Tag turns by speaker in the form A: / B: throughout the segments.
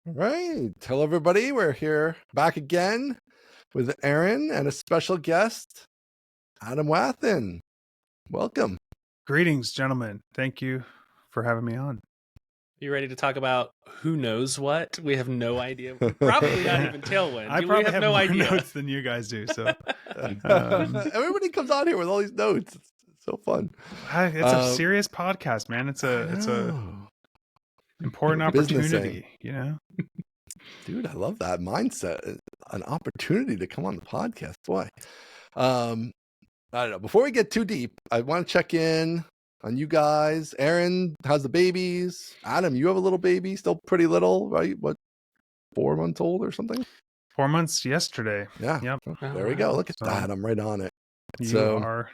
A: All right. Tell everybody we're here back again with Aaron and a special guest, Adam Wathan. Welcome.
B: Greetings, gentlemen. Thank you for having me on.
C: You ready to talk about who knows what? We have no idea. Probably not even Tailwind.
B: I probably have
C: no
B: more
C: idea.
B: notes than you guys do. So
A: Everybody comes on here with all these notes. It's so fun.
B: it's a serious podcast, man. It's a important opportunity, you know.
A: Dude, I love that mindset. An opportunity to come on the podcast. Boy. I don't know. Before we get too deep, I want to check in on you guys. Aaron, how's the babies? Adam, you have a little baby, still pretty little, right? What, 4 months old or something?
B: 4 months yesterday.
A: Yeah.
B: Yep.
A: There we go. Look at that. I'm right on it.
B: You are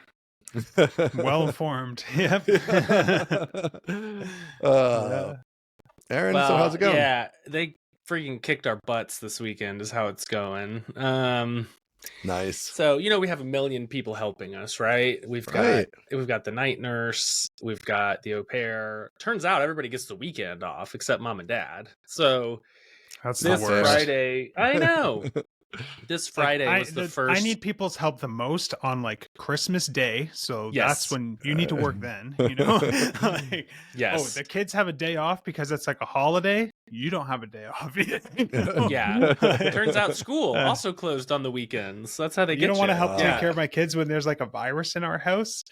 B: well informed. Yep.
A: Aaron, so how's it going?
C: Yeah, they freaking kicked our butts this weekend is how it's going.
A: Nice.
C: So, we have a million people helping us, right? We've got the night nurse, we've got the au pair. Turns out everybody gets the weekend off except mom and dad. So
B: That's
C: this
B: the worst.
C: Friday, I know. This Friday was the first.
B: I need people's help the most on like Christmas Day, so that's when you need to work. Then
C: yes.
B: Oh, the kids have a day off because it's like a holiday. You don't have a day off.
C: Yeah. Turns out school also closed on the weekends. That's how they get you.
B: You don't want to help take care of my kids when there's like a virus in our house.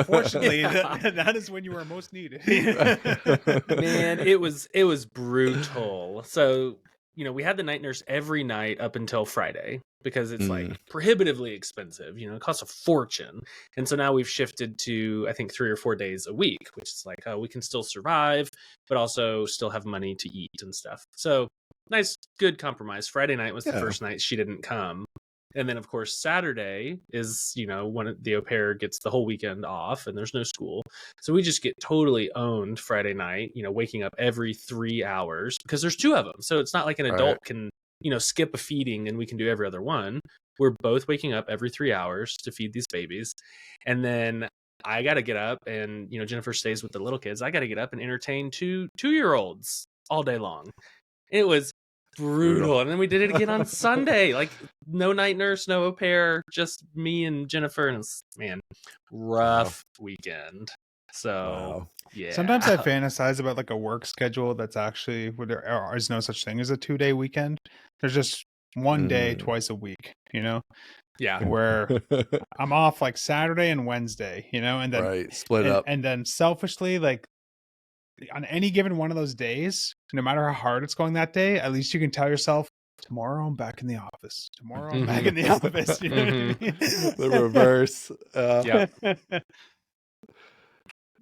B: Fortunately, that is when you are most needed.
C: Man, it was brutal. So. We had the night nurse every night up until Friday because it's like prohibitively expensive. It costs a fortune. And so now we've shifted to, I think, 3 or 4 days a week, which is like, oh, we can still survive, but also still have money to eat and stuff. So nice, good compromise. Friday night was the first night she didn't come. And then, of course, Saturday is, when the au pair gets the whole weekend off and there's no school. So we just get totally owned Friday night, waking up every 3 hours because there's 2 of them. So it's not like an adult can, skip a feeding and we can do every other one. We're both waking up every 3 hours to feed these babies. And then I got to get up and, Jennifer stays with the little kids. I got to get up and entertain 2-year-olds all day long. It was brutal. And then we did it again on Sunday, like no night nurse, no au pair, just me and Jennifer, and rough weekend. So yeah,
B: sometimes I fantasize about like a work schedule that's actually where there is no such thing as a 2-day weekend. There's just one day twice a week, where I'm off like Saturday and Wednesday, and then
A: split up,
B: and then selfishly, like on any given one of those days, no matter how hard it's going that day, at least you can tell yourself, tomorrow I'm back in the office. Tomorrow I'm back in the office. You know what I mean?
A: The reverse.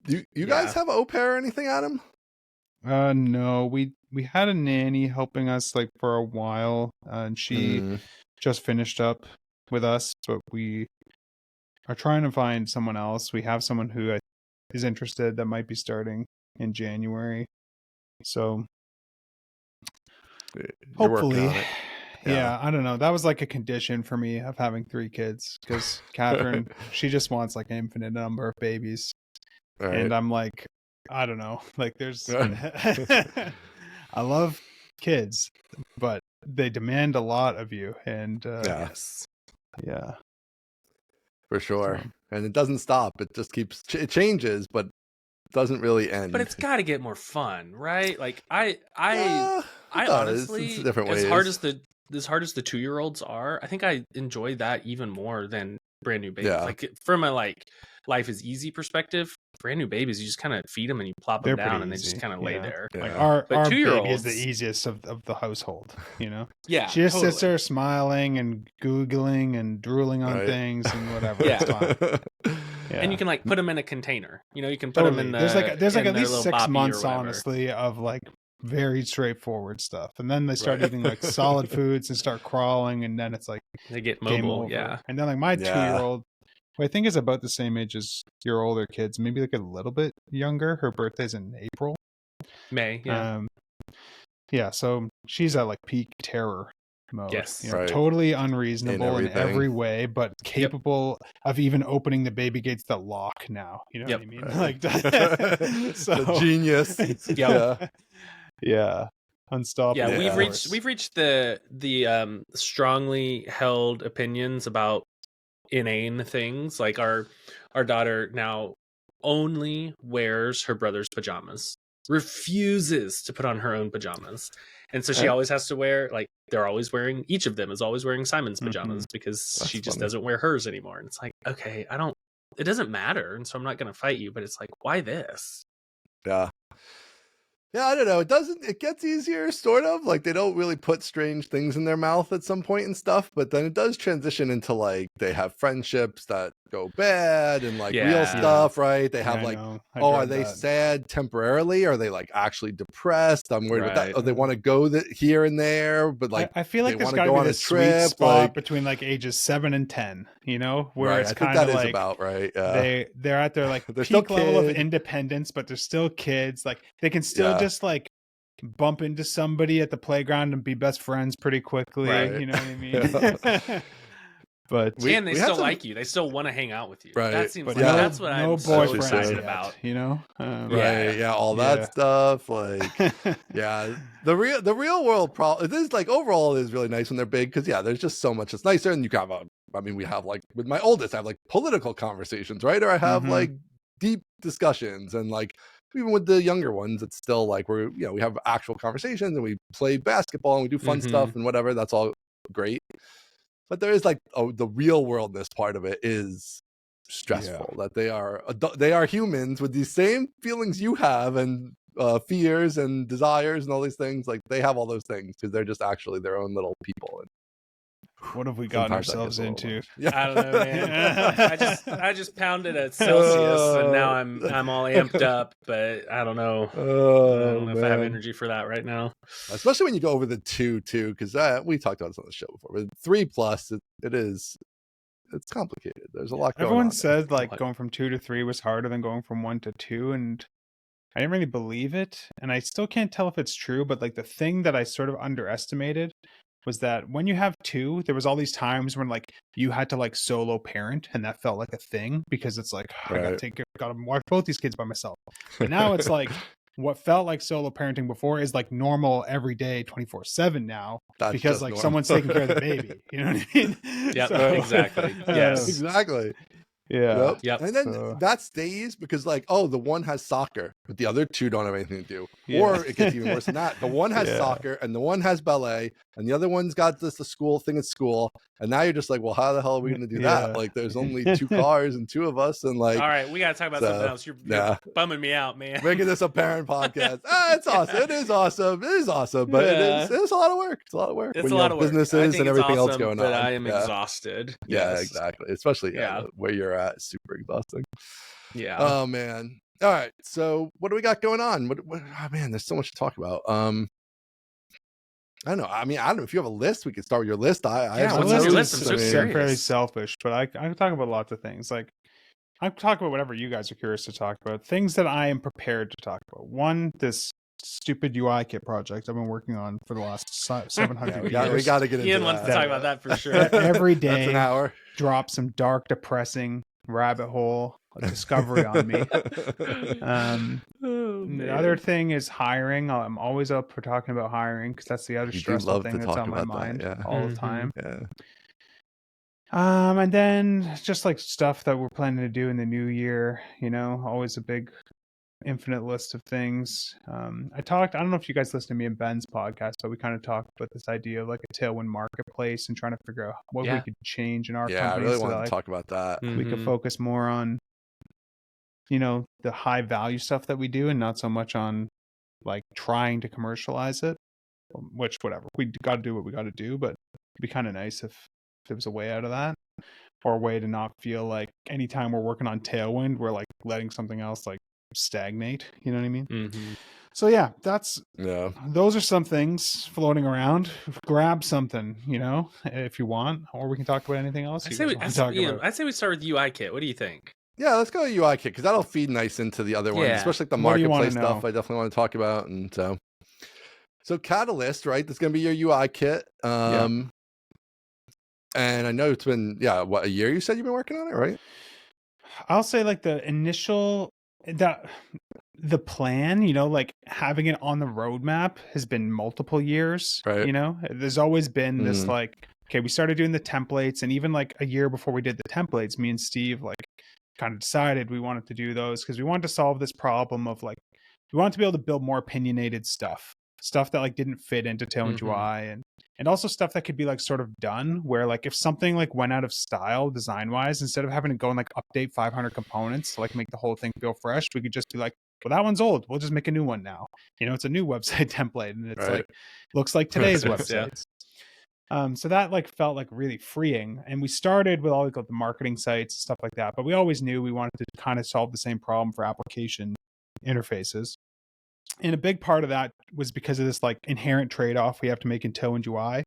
A: You guys have au pair or anything, Adam?
B: No, we had a nanny helping us like for a while, and she just finished up with us, but we are trying to find someone else. We have someone who is interested that might be starting in January. So hopefully, I don't know. That was like a condition for me of having 3 kids because Catherine, she just wants like an infinite number of babies. Right. And I'm like, I don't know. Like there's, I love kids, but they demand a lot of you. And yeah,
A: for sure. So. And it doesn't stop. It just keeps, it changes, but doesn't really end.
C: But it's got to get more fun, right? Like I honestly,
A: it's different ways.
C: As hard as the 2-year-olds are, I think I enjoy that even more than brand new babies. Like from a life is easy perspective, brand new babies, you just kind of feed them and you plop them down and they just kind of lay there.
B: Like our 2-year-old is the easiest of the household,
C: Yeah,
B: she just sits there smiling and googling and drooling on things and whatever. It's fine.
C: And you can like put them in a container. You can put them in the.
B: There's like at least 6 months, honestly, of like very straightforward stuff, and then they start eating like solid foods and start crawling, and then it's like
C: they get mobile.
B: And then like my 2-year-old, who I think is about the same age as your older kids, maybe like a little bit younger. Her birthday's in April,
C: May.
B: So she's at like peak terror mode.
C: Yes,
B: totally unreasonable in every way, but capable of even opening the baby gates that lock now. You know what I mean? Like
A: so genius.
B: Yeah. unstoppable.
C: Yeah,
B: force.
C: we've reached the strongly held opinions about inane things. Like our daughter now only wears her brother's pajamas, refuses to put on her own pajamas, and so she always has to wear, like, they're always wearing, each of them is always wearing Simon's pajamas because
A: That's
C: she just
A: funny.
C: doesn't wear hers anymore. And it's like, okay, it doesn't matter, and so I'm not going to fight you, but it's like, why this?
A: Yeah, I don't know. It gets easier, sort of. Like, they don't really put strange things in their mouth at some point and stuff, but then it does transition into, like, they have friendships that go bad and, like, real stuff, right? They have, are they sad temporarily? Are they, like, actually depressed? I'm worried about that. Or they want to go here and there, but, like,
B: I feel like there's got to be this sweet spot between, like, ages 7 and 10, you know, where it's kind of like,
A: about right.
B: They're at their, like,
A: they're
B: peak level of independence, but they're still kids. Like, they can still just, like, bump into somebody at the playground and be best friends pretty quickly. Right. You know what I mean? But
C: they still like you. They still want to hang out with you.
A: Right.
C: That seems that's what I'm so excited about.
B: You know?
A: Right. Yeah. All that stuff. Like, the real world problem. It is, like, overall it is really nice when they're big because there's just so much that's nicer, and you can have we have, like, with my oldest, I have, like, political conversations, right? Or I have like deep discussions, and, like, even with the younger ones, it's still like we have actual conversations, and we play basketball and we do fun stuff and whatever. That's all great. But there is, like, the real worldness part of it is stressful. That they are humans with these same feelings you have, and fears and desires and all these things. Like, they have all those things because they're just actually their own little people. And
B: what have we gotten ourselves into?
C: I don't know, man. I just pounded a Celsius, and now I'm all amped up, but I don't know. I don't know if I have energy for that right now.
A: Especially when you go over the 2 too, because we talked about this on the show before. But 3+, it's complicated. There's a lot going on.
B: Everyone said, like, going from 2 to 3 was harder than going from 1 to 2, and I didn't really believe it, and I still can't tell if it's true. But, like, the thing that I sort of underestimated was that when you have 2, there was all these times when, like, you had to, like, solo parent, and that felt like a thing because it's like, I gotta watch both these kids by myself. But now it's like, what felt like solo parenting before is, like, normal every day 24/7 now.
A: That's
B: because, like, someone's taking care of the baby. You know what I mean?
C: Yeah, exactly. Yes,
A: exactly.
B: Yeah.
A: Yep. And then that stays because, like, the one has soccer, but the other 2 don't have anything to do. Or it gets even worse than that. The one has soccer, and the one has ballet, and the other one's got the school thing at school. And now you're just like, well, how the hell are we going to do that? Like, there's only 2 cars and 2 of us, and, like,
C: all right, we got to talk about something else. You're bumming me out, man.
A: Making this a parent podcast. It's awesome. It is awesome. It is awesome, but it's a lot of work. It's a lot of work.
C: It's a lot of work.
A: Businesses and everything else going on.
C: But I am exhausted.
A: Yeah, exactly. Especially where you're at, is super exhausting.
C: Yeah.
A: Oh man. All right. So what do we got going on? Oh man, there's so much to talk about. I don't know. I mean, I don't know if you have a list. We could start with your list.
C: What's on your list? I'm so curious.
B: I'm fairly selfish, but I can talk about lots of things. Like, I can talk about whatever you guys are curious to talk about. Things that I am prepared to talk about. One, this stupid UI kit project I've been working on for the last 700 years.
A: We got to get into
C: Ian wants to talk about that for sure.
B: Every day,
A: that's an hour.
B: Drop some dark, depressing rabbit hole discovery on me. The other thing is hiring. I'm always up for talking about hiring because that's the other stressful thing that's on my mind all the time. And then just, like, stuff that we're planning to do in the new year, always a big infinite list of things. I don't know if you guys listen to me and Ben's podcast, but we kind of talked about this idea of, like, a Tailwind marketplace and trying to figure out what we could change in our company.
A: I really want to talk about that.
B: We could focus more on, the high value stuff that we do and not so much on, like, trying to commercialize it, which, whatever, we got to do what we got to do, but it'd be kind of nice if there was a way out of that, or a way to not feel like anytime we're working on Tailwind, we're, like, letting something else, like, stagnate. You know what I mean? So those are some things floating around. Grab something, if you want, or we can talk about anything else.
C: I'd say we start with UI kit. What do you think?
A: Yeah, let's go with UI kit because that'll feed nice into the other ones, especially, like, the marketplace stuff. I definitely want to talk about. And so Catalyst, right? That's going to be your UI kit. And I know it's been a year. You said you've been working on it, right?
B: I'll say, like, the initial the plan, like having it on the roadmap has been multiple years,
A: Right.
B: There's always been this like, okay, we started doing the templates, and even like a year before we did the templates, me and Steve like kind of decided we wanted to do those because we wanted to solve this problem of like, we wanted to be able to build more opinionated stuff that like didn't fit into Tailwind UI, and also stuff that could be like sort of done where like if something like went out of style design wise, instead of having to go and like update 500 components to like make the whole thing feel fresh, we could just be like, well, that one's old, we'll just make a new one now. It's a new website template, and it's like looks like today's websites. So that like felt like really freeing, and we started with all like the marketing sites, stuff like that, but we always knew we wanted to kind of solve the same problem for application interfaces. And a big part of that was because of this like inherent trade-off we have to make in Tailwind UI,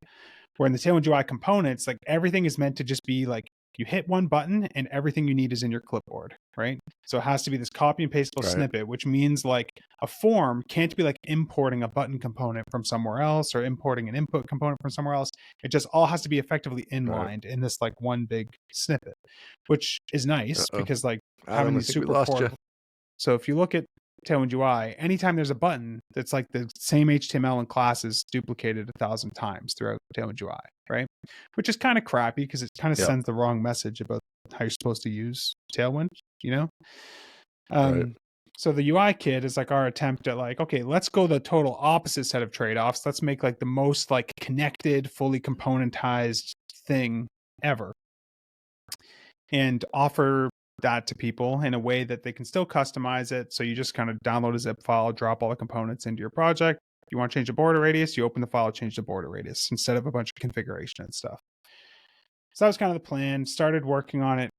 B: where in the Tailwind UI components, like everything is meant to just be like you hit one button and everything you need is in your clipboard, right? So it has to be this copy and pastable snippet, which means like a form can't be like importing a button component from somewhere else or importing an input component from somewhere else. It just all has to be effectively inlined in this like one big snippet, which is nice because like having these super portable. So if you look at Tailwind UI, anytime there's a button that's like the same HTML and classes duplicated 1,000 times throughout Tailwind UI, right? Which is kind of crappy because it kind of sends the wrong message about how you're supposed to use Tailwind, So the UI kit is like our attempt at like, okay, let's go the total opposite set of trade-offs. Let's make like the most like connected, fully componentized thing ever, and offer that to people in a way that they can still customize it. So you just kind of download a zip file, drop all the components into your project. If you want to change the border radius, you open the file, change the border radius instead of a bunch of configuration and stuff. So that was kind of the plan. Started working on it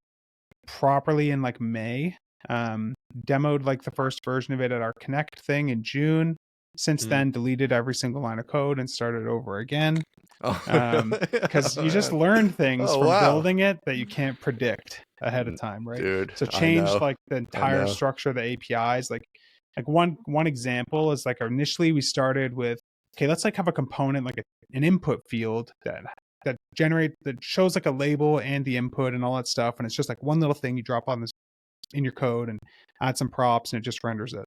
B: properly in like May. Demoed like the first version of it at our Connect thing in June. Since then, deleted every single line of code and started over again. Because you just learn things from building it that you can't predict ahead of time, right?
A: Dude,
B: so changed like the entire structure of the APIs. Like one example is like initially we started with, okay, let's like have a component like an input field that shows like a label and the input and all that stuff, and it's just like one little thing you drop on this in your code and add some props and it just renders it.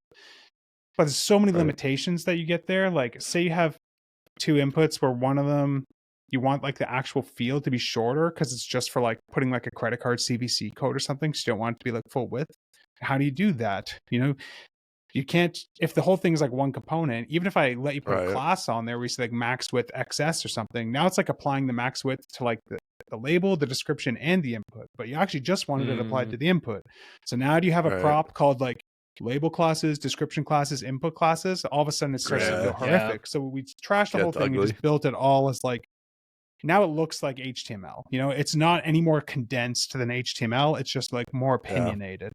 B: But there's so many limitations that you get there. Like say you have two inputs where one of them you want like the actual field to be shorter because it's just for like putting like a credit card CVC code or something, so you don't want it to be like full width. How do you do that? You can't, if the whole thing is like one component, even if I let you put a class on there where you say like max width XS or something, now it's like applying the max width to like the label, the description, and the input, but you actually just wanted it applied to the input. So now do you have a prop called like label classes, description classes, input classes? All of a sudden it starts to feel horrific. So we trashed the whole thing and just built it all as like, now it looks like HTML. It's not any more condensed than HTML. It's just like more opinionated.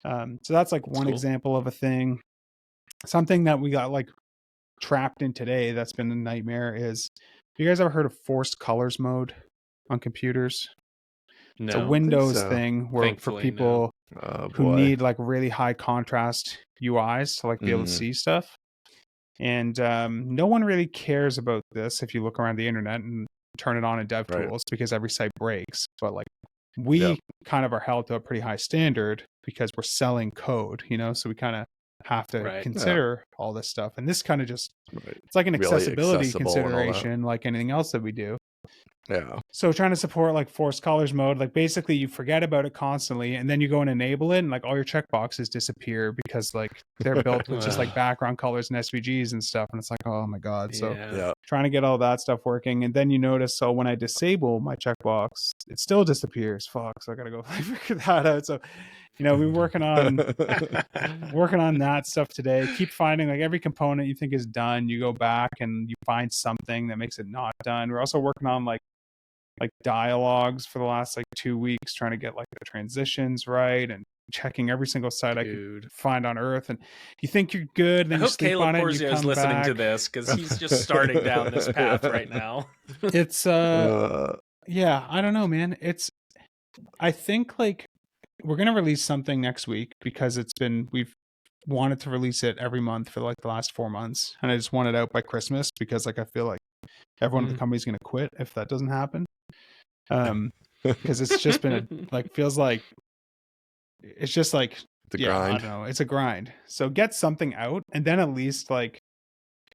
B: So that's like one example of a thing. Something that we got like trapped in today that's been a nightmare is, have you guys ever heard of forced colors mode on computers? No, it's a Windows thing where thankfully, for people who need like really high contrast UIs to like be able to see stuff. And no one really cares about this if you look around the internet and turn it on in DevTools because every site breaks. But like we kind of are held to a pretty high standard because we're selling code, so we kind of have to consider all this stuff. And this kind of just, it's like an really accessibility consideration like anything else that we do.
A: Yeah.
B: So trying to support like forced colors mode, like basically you forget about it constantly and then you go and enable it and like all your checkboxes disappear because like they're built with just like background colors and SVGs and stuff. And it's like, oh my God. So trying to get all that stuff working. And then you notice, so when I disable my checkbox, it still disappears. Fuck. So I got to go figure that out. So, we're working on that stuff today. Keep finding like every component you think is done. You go back and you find something that makes it not done. We're also working on like dialogues for the last like 2 weeks, trying to get like the transitions right and checking every single site I could find on Earth. And you think you're good, then I hope Caleb Porzio is listening
C: to this because he's just starting down this path right now.
B: It's yeah, I don't know, man. I think like we're gonna release something next week because we've wanted to release it every month for like the last 4 months, and I just want it out by Christmas because like I feel like everyone at the company is gonna quit if that doesn't happen. Because it's just been feels like it's just like
A: The grind.
B: I don't know. It's a grind. So get something out, and then at least like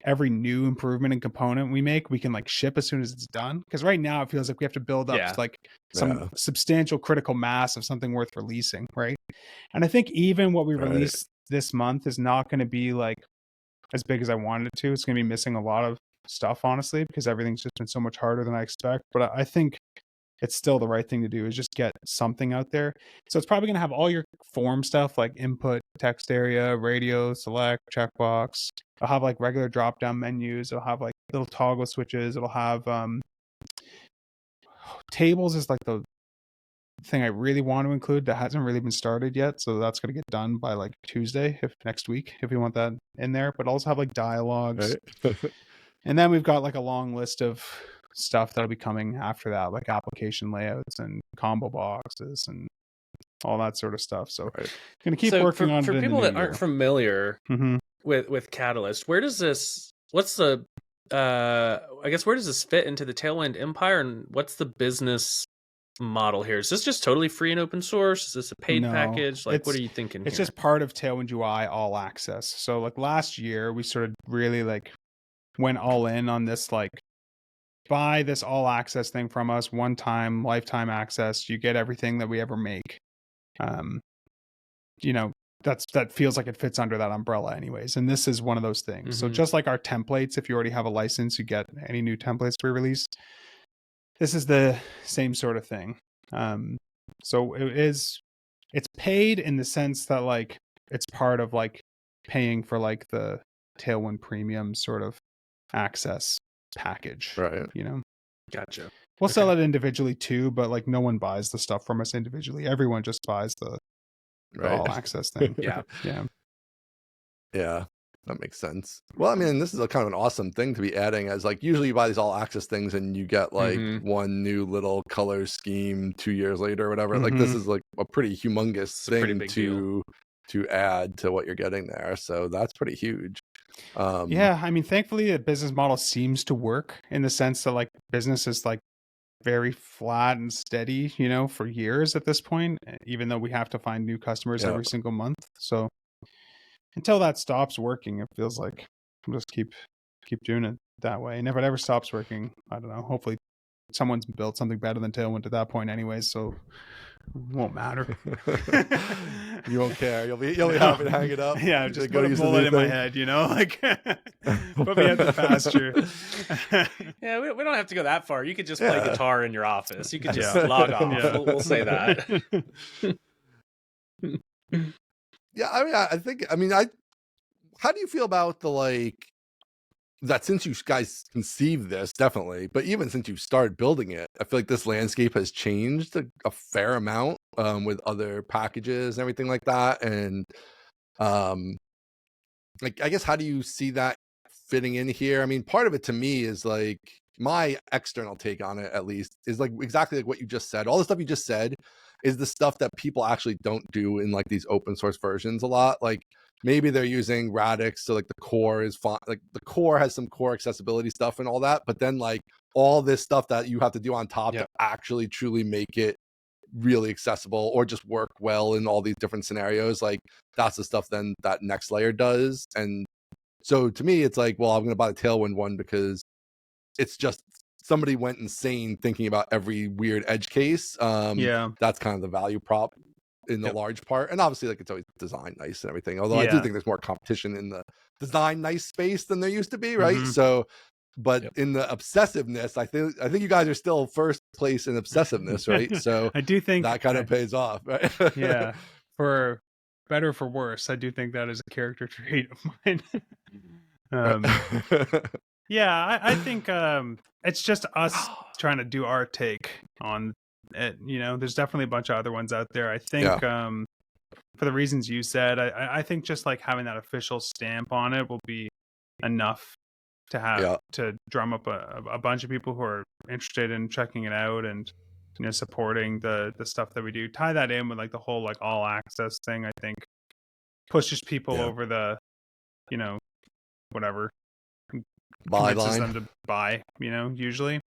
B: every new improvement and component we make, we can like ship as soon as it's done. Because right now it feels like we have to build up like some substantial critical mass of something worth releasing, right? And I think even what we release this month is not going to be like as big as I wanted it to. It's going to be missing a lot of stuff, honestly, because everything's just been so much harder than I expect. But I think it's still the right thing to do is just get something out there. So it's probably going to have all your form stuff like input, text area, radio, select, checkbox. It'll have like regular drop down menus. It'll have like little toggle switches. It'll have tables is like the thing I really want to include that hasn't really been started yet. So that's going to get done by like Tuesday, if next week, if you want that in there. But also have like dialogues. And then we've got like a long list of stuff that'll be coming after that, like application layouts and combo boxes and all that sort of stuff. So gonna keep working on it.
C: For people that aren't familiar with Catalyst, where does this where does this fit into the Tailwind empire, and what's the business model here? Is this just totally free and open source? Is this a paid package? Like, what are you thinking
B: It's
C: here?
B: just part of Tailwind UI all access. So like last year we sort of really like went all in on this, like, buy this all access thing from us, one time, lifetime access. You get everything that we ever make. You know, that feels like it fits under that umbrella anyways. And this is one of those things. So just like our templates, if you already have a license, you get any new templates we release. This is the same sort of thing. So it's paid in the sense that like it's part of like paying for like the Tailwind premium sort of access package,
A: right?
B: You know,
C: gotcha.
B: We'll sell it individually too, but like no one buys the stuff from us individually. Everyone just buys the all access thing.
C: Yeah.
A: That makes sense. Well, I mean, this is a kind of an awesome thing to be adding, as like usually you buy these all access things and you get like one new little color scheme 2 years later or whatever. Like this is like a pretty humongous thing to add to what you're getting there. So that's pretty huge.
B: I mean, thankfully the business model seems to work in the sense that like business is like very flat and steady, you know, for years at this point, even though we have to find new customers every single month. So until that stops working, it feels like we'll just keep doing it that way. And if it ever stops working, I don't know, hopefully someone's built something better than Tailwind at that point anyways, so it won't matter.
A: You won't care. You'll be happy to hang it up.
B: Yeah, just put a bullet in my head, you know, like put me at the pasture.
C: Yeah, we don't have to go that far. You could just play guitar in your office. You could just log off. Yeah. We'll say that.
A: Yeah, I mean, how do you feel about the like that since you guys conceived this, definitely, but even since you started building it, I feel like this landscape has changed a fair amount with other packages and everything like that. And like, I guess, how do you see that fitting in here? I mean, part of it to me is like my external take on it, at least, is like exactly like what you just said. All the stuff you just said is the stuff that people actually don't do in like these open source versions a lot. Like maybe they're using Radix, so like the core is fine. Like the core has some core accessibility stuff and all that, but then like all this stuff that you have to do on top to actually truly make it really accessible or just work well in all these different scenarios, like that's the stuff then that next layer does. And so to me, it's like, well, I'm going to buy the Tailwind one because it's just somebody went insane thinking about every weird edge case. That's kind of the value prop in the large part. And obviously, like, it's always designed nice and everything. Although I do think there's more competition in the design nice space than there used to be, right? So, but in the obsessiveness, I think you guys are still first place in obsessiveness, right? So
B: I do think
A: that kind of pays off, right?
B: For better or for worse, I do think that is a character trait of mine. I think it's just us trying to do our take on it. You know, there's definitely a bunch of other ones out there. I think for the reasons you said, I think just like having that official stamp on it will be enough to have to drum up a bunch of people who are interested in checking it out and, you know, supporting the stuff that we do. Tie that in with like the whole like all access thing, I think pushes people over the, you know, whatever
A: buy
B: convinces
A: line.
B: them to buy, you know, usually.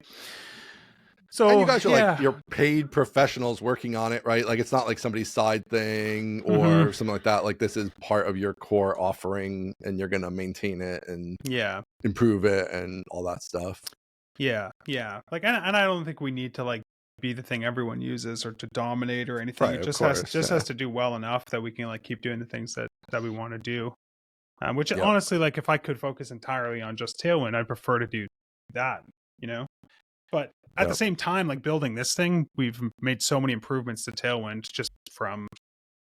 B: So
A: and you guys are like you're paid professionals working on it, right? Like it's not like somebody's side thing or something like that. Like this is part of your core offering, and you're gonna maintain it and improve it and all that stuff.
B: Yeah. Like, and I don't think we need to like be the thing everyone uses or to dominate or anything.
A: Right,
B: it just has to do well enough that we can like keep doing the things that we want to do. Which honestly, like if I could focus entirely on just Tailwind, I'd prefer to do that, you know. But at the same time, like building this thing, we've made so many improvements to Tailwind just from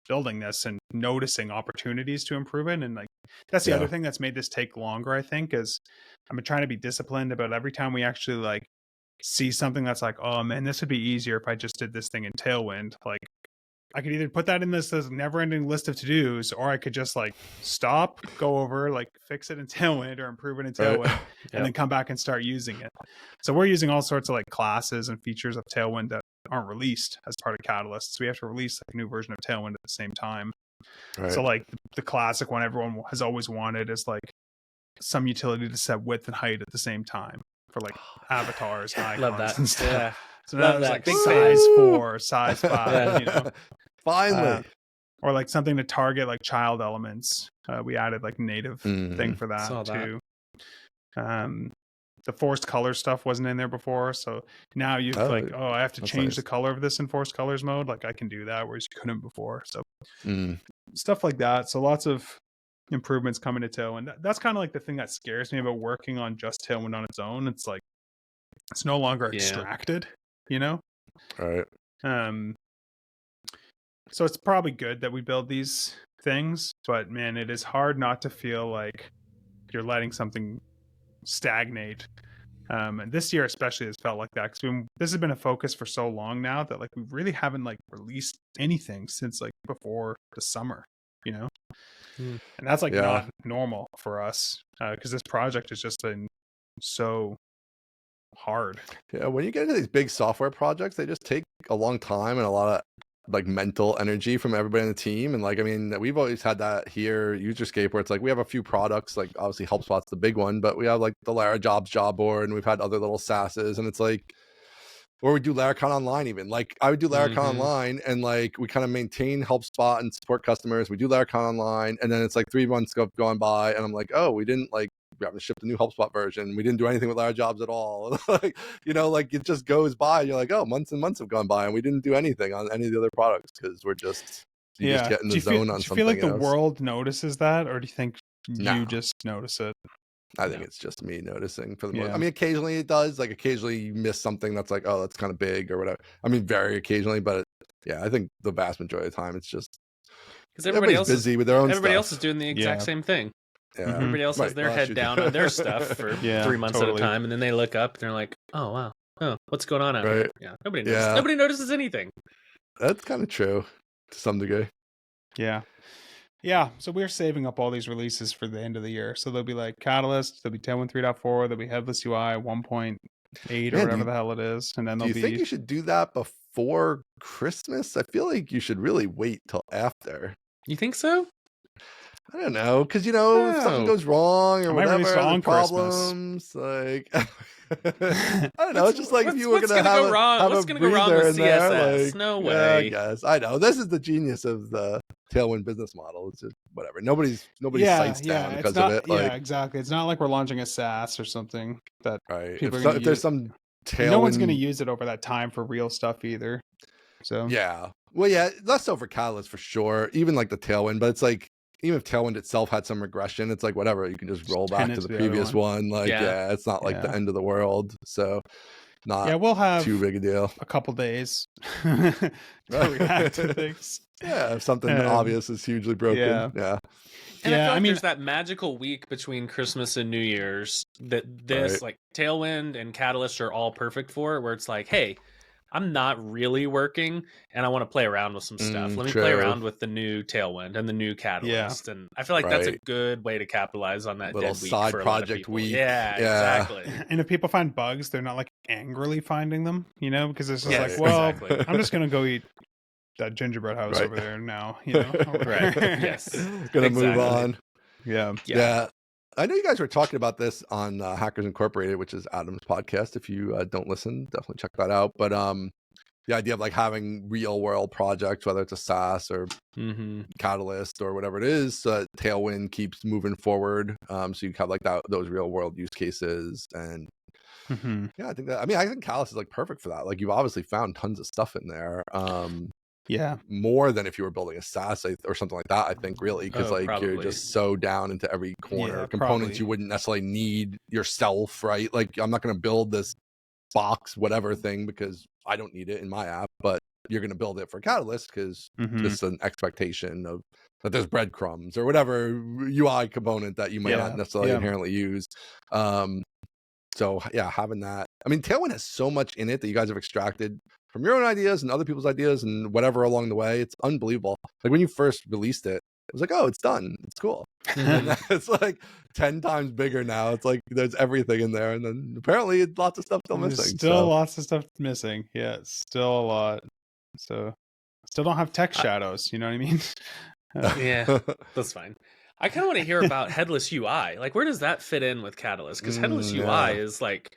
B: building this and noticing opportunities to improve it. And like that's the other thing that's made this take longer, I think, is I'm trying to be disciplined about every time we actually like see something that's like, oh man, this would be easier if I just did this thing in Tailwind. Like I could either put that in this never-ending list of to-dos, or I could just like stop, go over, like fix it in Tailwind or improve it in Tailwind, and then come back and start using it. So we're using all sorts of like classes and features of Tailwind that aren't released as part of Catalyst. So we have to release like a new version of Tailwind at the same time. Right. So like the classic one everyone has always wanted is like some utility to set width and height at the same time for like avatars, icons,
C: love that.
B: and stuff.
C: Yeah.
B: So now there's like size 4, size 5, you know.
A: Finally.
B: Or like something to target like child elements. We added like native thing for that too. The forced color stuff wasn't in there before, so now you like, I have to change the color of this in forced colors mode. Like I can do that, whereas you couldn't before. So stuff like that. So lots of improvements coming to Tailwind. That's kind of like the thing that scares me about working on just Tailwind on its own. It's like it's no longer extracted, you know?
A: Right.
B: So it's probably good that we build these things, but man, it is hard not to feel like you're letting something stagnate. And this year especially has felt like that because this has been a focus for so long now that like we really haven't like released anything since like before the summer, you know? And that's like not normal for us because this project has just been so hard.
A: Yeah, when you get into these big software projects, they just take a long time and a lot of like mental energy from everybody on the team. And like, I mean, we've always had that here, Userscape, where it's like we have a few products, like obviously HelpSpot's the big one, but we have like the Lara Jobs job board, and we've had other little SaaSes, and it's like, or we do Laracon Online even. Like I would do Laracon Online, and like we kind of maintain HelpSpot and support customers. We do Laracon Online, and then it's like 3 months gone by, and I'm like, oh, we haven't shipped a new HelpSpot version. We didn't do anything with Lara Jobs at all. Like, you know, like it just goes by. You're like, oh, months and months have gone by, and we didn't do anything on any of the other products because we're just just get in the zone on something. Do you
B: feel like the world notices that, or do you think you just notice it?
A: I think it's just me noticing for the most. I mean, occasionally it does. Like occasionally you miss something that's like, oh, that's kind of big or whatever. I mean, very occasionally, but I think the vast majority of the time it's just
C: because everybody's
A: busy with their own.
C: Everybody else is doing the exact same thing. Yeah. Everybody else has their head down on their stuff for 3 months at a time, and then they look up and they're like, "Oh wow, what's going on out here?" Yeah, nobody notices. Nobody notices anything.
A: That's kind of true to some degree.
B: Yeah. So we're saving up all these releases for the end of the year. So there'll be like Catalyst, there'll be Tailwind 3.4, there'll be Headless UI 1.8 or whatever the hell it is, and then there'll be.
A: Do you think you should do that before Christmas? I feel like you should really wait till after.
C: You think so?
A: I don't know, because if something goes wrong or whatever, problems, like I don't know. It's just like if you were gonna have
C: what's gonna go wrong with CSS? Like, no way.
A: Yeah, I guess I know. This is the genius of the Tailwind business model. It's just whatever. Nobody's sites down because of it.
B: Like, exactly. It's not like we're launching a SaaS or something that people
A: if there's some Tailwind,
B: no one's going to use it over that time for real stuff either. So
A: less so for Catalyst for sure. Even like the Tailwind, but it's like. Even if Tailwind itself had some regression, it's like whatever, you can just roll back to the previous one. Like, it's not like the end of the world. So,
B: we'll have
A: too big a deal.
B: A couple days to react to things.
A: If something obvious is hugely broken.
C: And I mean, there's that magical week between Christmas and New Year's that like Tailwind and Catalyst are all perfect for, where it's like, hey, I'm not really working and I want to play around with some stuff. Let me play around with the new Tailwind and the new Catalyst. And I feel like that's a good way to capitalize on that
A: little
C: dead week
A: side
C: for
A: project week.
C: Yeah, exactly.
B: And if people find bugs, they're not like angrily finding them, because it's just I'm just going to go eat that gingerbread house over there now,
C: Right. Yes.
A: Gonna move on.
B: Yeah.
A: I know you guys were talking about this on Hackers Incorporated, which is Adam's podcast. If you don't listen, definitely check that out. But the idea of like having real world projects, whether it's a SaaS or Catalyst or whatever it is, Tailwind keeps moving forward. So you have like those real world use cases. And yeah, I think Catalyst is like perfect for that. Like you've obviously found tons of stuff in there.
B: Yeah,
A: more than if you were building a SaaS or something like that, I think, really, because you're just so down into every corner. Components you wouldn't necessarily need yourself, right? Like I'm not going to build this box whatever thing because I don't need it in my app, but you're going to build it for Catalyst because it's an expectation of that there's breadcrumbs or whatever UI component that you might not necessarily inherently use. So yeah, having that. I mean, Tailwind has so much in it that you guys have extracted from your own ideas and other people's ideas and whatever along the way. It's unbelievable. Like when you first released it, it was like, oh, it's done. It's cool. And it's like 10 times bigger now. It's like there's everything in there. And then apparently lots of stuff still missing.
B: Still lots of stuff missing. Yeah, still a lot. So still don't have text shadows. You know what I mean?
C: Yeah, that's fine. I kind of want to hear about headless UI. Like, where does that fit in with Catalyst? Because headless UI is like,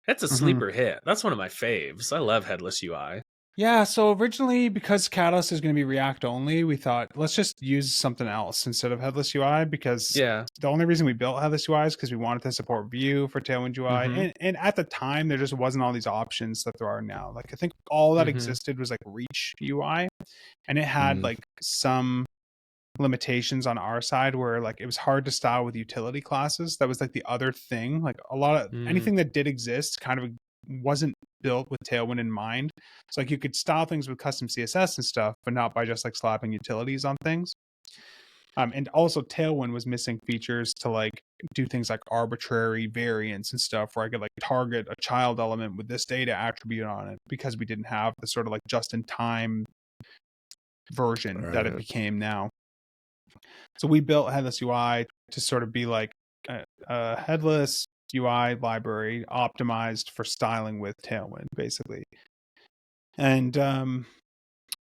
C: that's a sleeper hit. That's one of my faves. I love headless UI.
B: Yeah, so originally, because Catalyst is going to be React only, we thought, let's just use something else instead of headless UI, because the only reason we built headless UI is because we wanted to support Vue for Tailwind UI. And at the time, there just wasn't all these options that there are now. Like, I think all that existed was like Reach UI, and it had like some limitations on our side where like it was hard to style with utility classes. That was like the other thing. Like a lot of anything that did exist kind of wasn't built with Tailwind in mind. So like you could style things with custom CSS and stuff, but not by just like slapping utilities on things. And also Tailwind was missing features to like do things like arbitrary variants and stuff where I could like target a child element with this data attribute on it, because we didn't have the sort of like just in time version that it became now. So we built headless UI to sort of be like a headless UI library optimized for styling with Tailwind, basically. And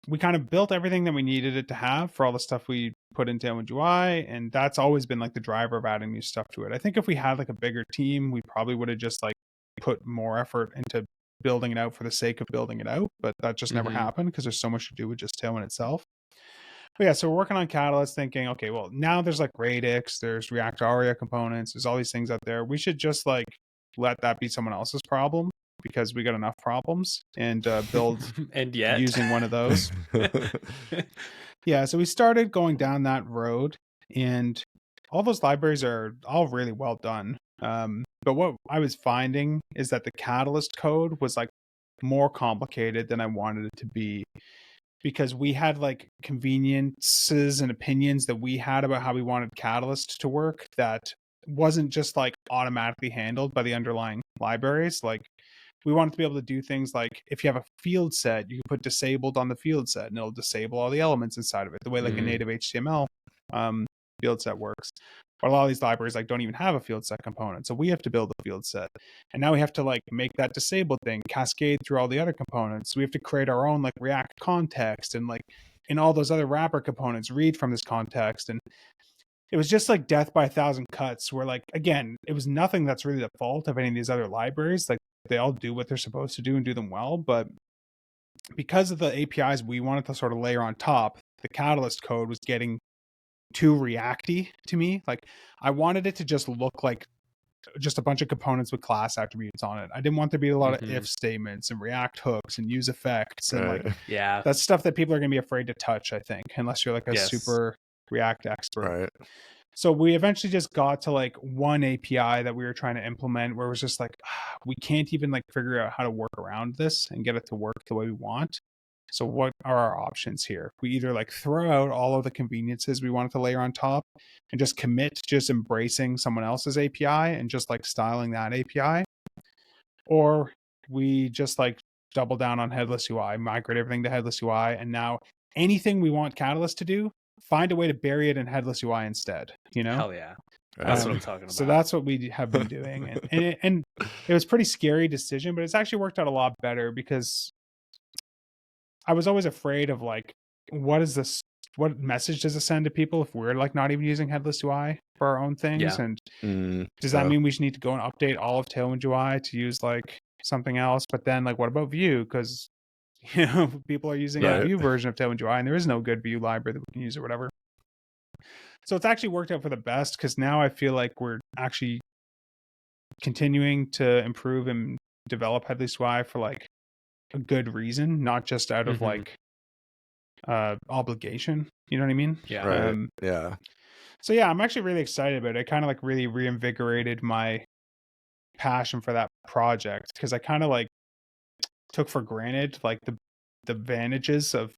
B: we kind of built everything that we needed it to have for all the stuff we put in Tailwind UI, and that's always been like the driver of adding new stuff to it. I think if we had like a bigger team, we probably would have just like put more effort into building it out for the sake of building it out, but that just never happened because there's so much to do with just Tailwind itself. But yeah, so we're working on Catalyst thinking, okay, well, now there's like Radix, there's React Aria components, there's all these things out there. We should just like let that be someone else's problem because we got enough problems, and build
C: and yet
B: using one of those. Yeah, so we started going down that road, and all those libraries are all really well done. But what I was finding is that the Catalyst code was like more complicated than I wanted it to be, because we had like conveniences and opinions that we had about how we wanted Catalyst to work that wasn't just like automatically handled by the underlying libraries. Like we wanted to be able to do things like if you have a field set, you can put disabled on the field set and it'll disable all the elements inside of it, the way like a native HTML field set works. But a lot of these libraries like don't even have a field set component. So we have to build a field set. And now we have to like make that disabled thing cascade through all the other components. So we have to create our own like React context, and like in all those other wrapper components read from this context. And it was just like death by a thousand cuts, where like, again, it was nothing that's really the fault of any of these other libraries. Like they all do what they're supposed to do and do them well. But because of the APIs we wanted to sort of layer on top, the Catalyst code was getting too Reacty to me. Like I wanted it to just look like just a bunch of components with class attributes on it. I didn't want there to be a lot of if statements and React hooks and use effects and like that's stuff that people are going to be afraid to touch, I think, unless you're like a super React expert. So we eventually just got to like one API that we were trying to implement where it was just like we can't even like figure out how to work around this and get it to work the way we want. So what are our options here? We either like throw out all of the conveniences we wanted to layer on top and just commit to just embracing someone else's API and just like styling that API, or we just like double down on headless UI, migrate everything to headless UI, and now anything we want Catalyst to do, find a way to bury it in headless UI instead, you know?
C: Hell yeah. That's what I'm talking about.
B: So that's what we have been doing. And it was a pretty scary decision, but it's actually worked out a lot better because I was always afraid of like, what is this what message does it send to people if we're like not even using headless UI for our own things?
C: Yeah.
B: And does that mean we should need to go and update all of Tailwind UI to use like something else? But then like, what about Vue? Because people are using a Vue version of Tailwind UI, and there is no good Vue library that we can use or whatever. So it's actually worked out for the best, because now I feel like we're actually continuing to improve and develop headless UI for like a good reason, not just out of like obligation. You know what I mean?
C: Yeah.
A: Yeah.
B: So yeah, I'm actually really excited about it. It kind of like really reinvigorated my passion for that project, because I kind of like took for granted like the advantages of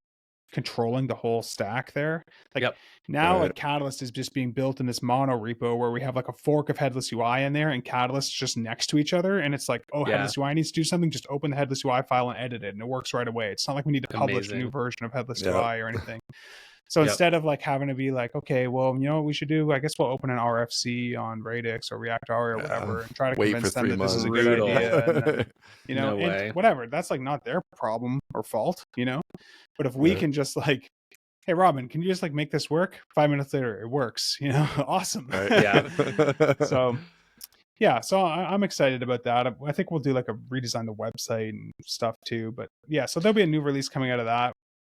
B: controlling the whole stack there. Like now like Catalyst is just being built in this mono repo where we have like a fork of headless UI in there and Catalyst just next to each other, and it's like, headless UI needs to do something, just open the headless UI file and edit it, and it works right away. It's not like we need to publish a new version of headless UI or anything. So instead of like having to be like, okay, well, you know what we should do? I guess we'll open an RFC on Radix or React or whatever and try to convince them that this is a good idea. And then, you know, and whatever. That's like not their problem or fault, you know? But if we can just like, hey, Robin, can you just like make this work? 5 minutes later, it works, you know? Awesome. So I'm excited about that. I think we'll do like a redesign the website and stuff too. But yeah, so there'll be a new release coming out of that,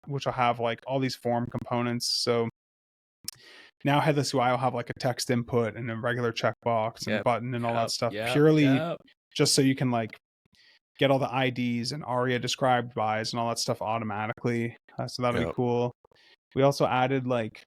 B: which will have like all these form components. So now headless UI will have like a text input and a regular checkbox and a button and all that stuff, purely just so you can like get all the IDs and ARIA described bys and all that stuff automatically. So that'll be cool. We also added like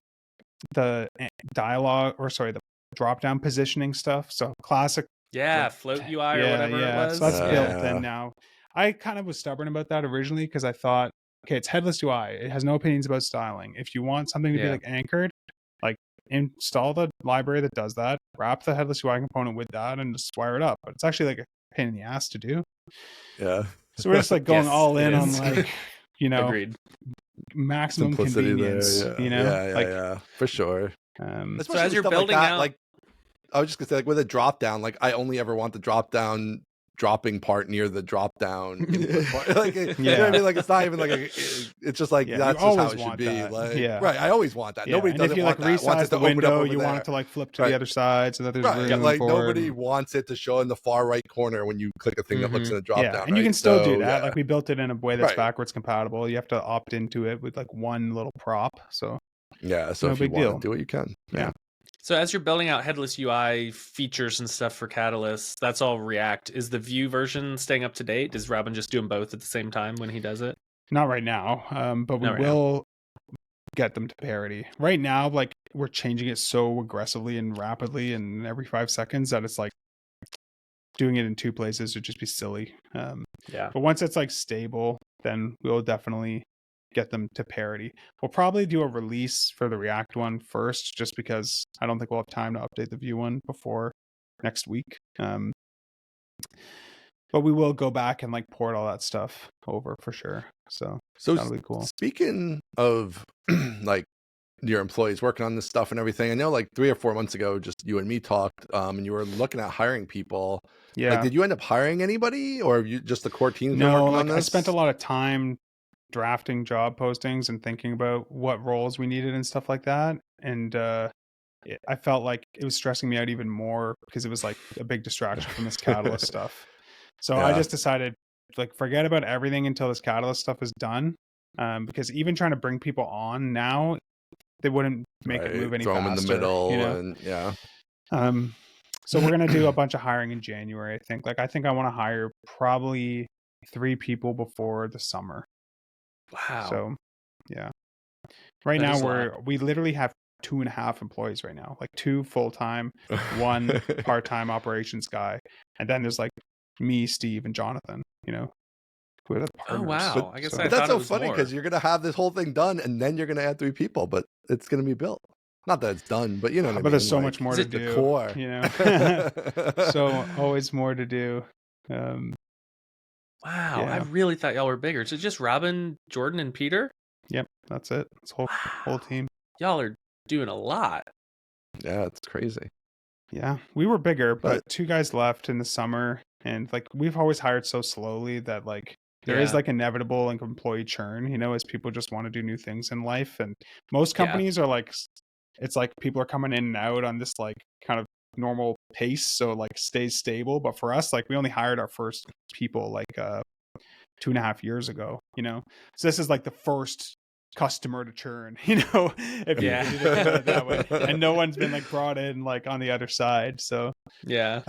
B: the the drop down positioning stuff. So classic.
C: Float UI or whatever it was.
B: So that's built in now. I kind of was stubborn about that originally because I thought, okay, it's headless UI. It has no opinions about styling. If you want something to be like anchored, like install the library that does that, wrap the headless UI component with that, and just wire it up. But it's actually like a pain in the ass to do.
A: Yeah.
B: So we're just like going all in on like, you know,
C: Agreed.
B: Maximum
A: simplicity
B: convenience.
A: There,
B: you know,
A: yeah, for sure.
C: So as you're building out,
A: like I was just gonna say, like with a drop down, like I only ever want the drop down dropping part near the drop down part. Like you know what I mean? Like it's not even like it's just like that's just how it should be.
B: That.
A: Like right, I always want that. Nobody doesn't
B: if you
A: want
B: like
A: that.
B: Resize the window, you want it to like flip to the other side so that there's room
A: like
B: for
A: nobody wants it to show in the far right corner when you click a thing that looks in a drop down.
B: And you can still do that. Like we built it in a way that's backwards compatible. You have to opt into it with like one little prop. So
A: so if you want to do it, you can. Yeah.
C: So as you're building out headless UI features and stuff for Catalyst, that's all React. Is the Vue version staying up to date? Does Robin just do them both at the same time when he does it?
B: Not right now, but we will get them to parity. Right now, like we're changing it so aggressively and rapidly and every 5 seconds that it's like doing it in 2 places would just be silly. But once it's like stable, then we'll definitely get them to parity. We'll probably do a release for the React one first, just because I don't think we'll have time to update the Vue one before next week. But we will go back and like port all that stuff over for sure. So that'll be cool.
A: Speaking of like your employees working on this stuff and everything, I know like 3 or 4 months ago, just you and me talked, and you were looking at hiring people. Like, did you end up hiring anybody, or you just the core team?
B: No, like I spent a lot of time drafting job postings and thinking about what roles we needed and stuff like that, and I felt like it was stressing me out even more because it was like a big distraction from this Catalyst stuff. So I just decided like forget about everything until this Catalyst stuff is done, because even trying to bring people on now, they wouldn't make it move any faster.
A: Throw them in the middle,
B: you know? And so we're gonna do a bunch of hiring in January. I think I want to hire probably 3 people before the summer.
C: Wow.
B: So, right now we literally have 2.5 employees right now, like 2 full-time, 1 part-time operations guy. And then there's like me, Steve, and Jonathan, you know, who are the partners.
C: Oh, wow. I guess I
A: that's
C: thought
A: so
C: it was
A: funny because you're going to have this whole thing done and then you're going to add 3 people, but it's going to be built. Not that it's done, but you know what I mean?
B: But there's so much more to do.
A: The core.
B: You know? So always more to do.
C: Wow, I really thought y'all were bigger. So just Robin, Jordan, and Peter?
B: Yep, that's it. It's whole team.
C: Y'all are doing a lot.
A: Yeah, it's crazy.
B: Yeah, we were bigger, but 2 guys left in the summer, and like we've always hired so slowly that like there is like inevitable like employee churn, you know, as people just want to do new things in life. And most companies are like, it's like people are coming in and out on this like kind of normal pace, so like stays stable. But for us, like we only hired our first people like 2.5 years ago, you know, so this is like the first customer to churn, you know, if you think about it that way, and no one's been like brought in like on the other side. So
A: yeah.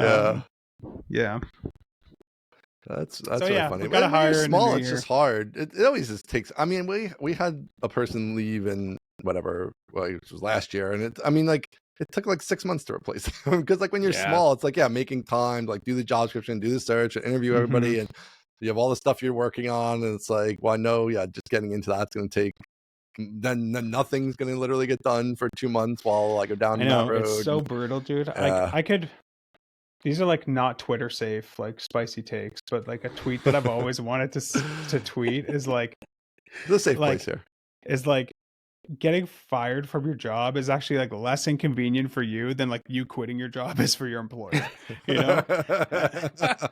A: That's so really funny.
B: But when you're
A: small, it's just hard. It always just takes. I mean, we had a person leave in whatever, well, it was last year, and it took like 6 months to replace them because like when you're small, it's like making time, like do the job description, do the search, and interview everybody, and you have all the stuff you're working on, and it's like, well, I know, just getting into that's going to take. Then nothing's going to literally get done for 2 months while I go down that road.
B: It's so brutal, dude. Like I could. These are like not Twitter safe, like spicy takes, but like a tweet that I've always wanted to tweet is like
A: the safe place here
B: is like getting fired from your job is actually like less inconvenient for you than like you quitting your job is for your employer, you know.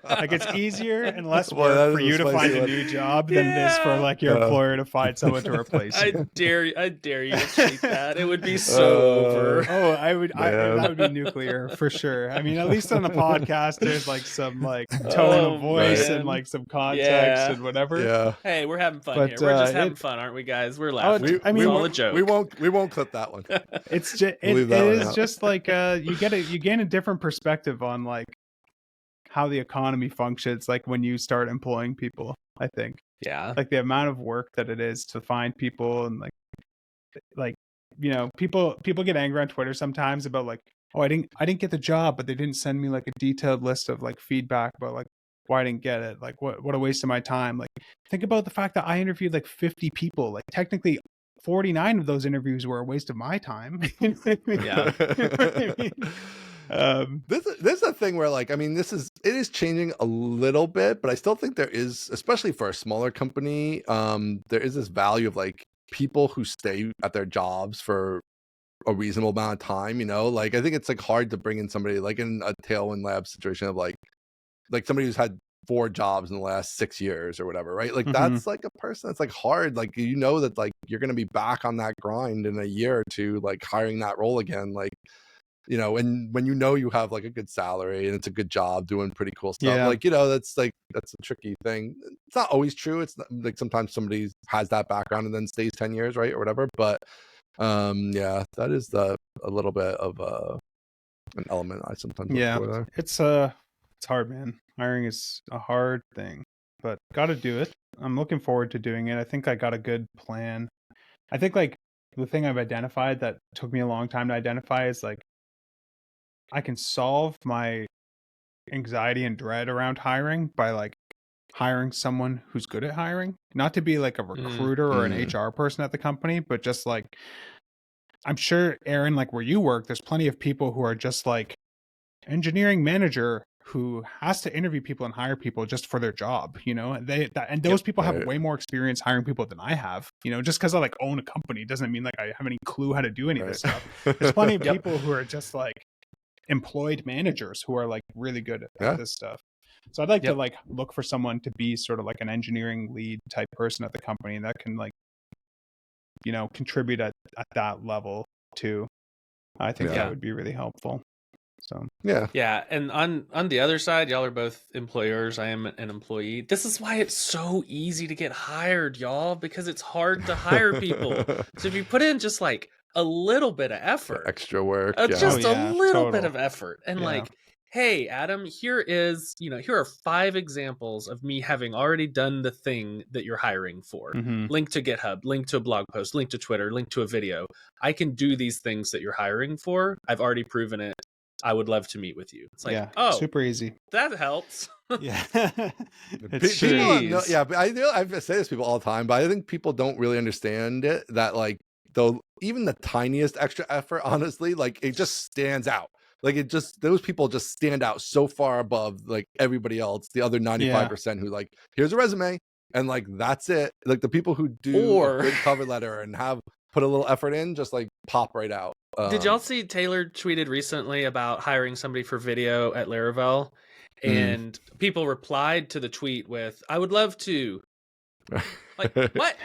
B: Like it's easier and less work for you to find a new job than it is for like your employer to find someone to replace you.
C: I dare you to tweet that. It would be so over.
B: Oh, that would be nuclear for sure. I mean, at least on the podcast there's like some like tone of voice and like some context and whatever.
C: Hey, we're having fun here. We're just having fun, aren't we, guys? We're laughing.
A: I mean, all the joke. We won't clip that one.
B: It's just it is just like you gain a different perspective on like how the economy functions, like when you start employing people, I think. Like the amount of work that it is to find people, and like you know, people get angry on Twitter sometimes about like, oh, I didn't get the job, but they didn't send me like a detailed list of like feedback about like why I didn't get it. Like what a waste of my time. Like think about the fact that I interviewed like 50 people. Like technically 49 of those interviews were a waste of my time. You know what I mean?
A: You know what I mean? This is a thing where like, I mean, it is changing a little bit, but I still think there is, especially for a smaller company, there is this value of like people who stay at their jobs for a reasonable amount of time, you know. Like I think it's like hard to bring in somebody like in a Tailwind Lab situation of like somebody who's had 4 jobs in the last 6 years or whatever, right? Like that's like a person that's like hard, like you know that like you're going to be back on that grind in a year or two, like hiring that role again, like, you know. And when you know you have like a good salary and it's a good job doing pretty cool stuff, like, you know, that's a tricky thing. It's not always true. It's not, like sometimes somebody has that background and then stays 10 years, right, or whatever. But that is a little bit of an element I sometimes look for there.
B: It's hard, man. Hiring is a hard thing, but got to do it. I'm looking forward to doing it. I think I got a good plan. I think like the thing I've identified that took me a long time to identify is like I can solve my anxiety and dread around hiring by like hiring someone who's good at hiring, not to be like a recruiter or an HR person at the company, but just like, I'm sure, Aaron, like where you work, there's plenty of people who are just like engineering manager who has to interview people and hire people just for their job, you know. And those people have way more experience hiring people than I have, you know. Just because I like own a company doesn't mean like I have any clue how to do any of this stuff. There's plenty of people who are just like employed managers who are like really good at this stuff. So I'd like to like look for someone to be sort of like an engineering lead type person at the company that can like, you know, contribute at that level too. I think that would be really helpful. So
C: and on the other side, y'all are both employers. I am an employee. This is why it's so easy to get hired, y'all, because it's hard to hire people. So if you put in just like a little bit of effort,
A: extra work,
C: just a little bit of effort, and like, hey, Adam, here are 5 examples of me having already done the thing that you're hiring for. Link to GitHub, link to a blog post, link to Twitter, link to a video. I can do these things that you're hiring for. I've already proven it. I would love to meet with you. It's like,
B: super easy.
C: That helps.
A: But I say this to people all the time, but I think people don't really understand it, that like though even the tiniest extra effort, honestly, like it just stands out. Like those people just stand out so far above like everybody else, the other 95% who like, here's a resume and like that's it. Like the people who do a good cover letter and have put a little effort in just like pop right out.
C: Did y'all see Taylor tweeted recently about hiring somebody for video at Laravel? And people replied to the tweet with, I would love to Like, what?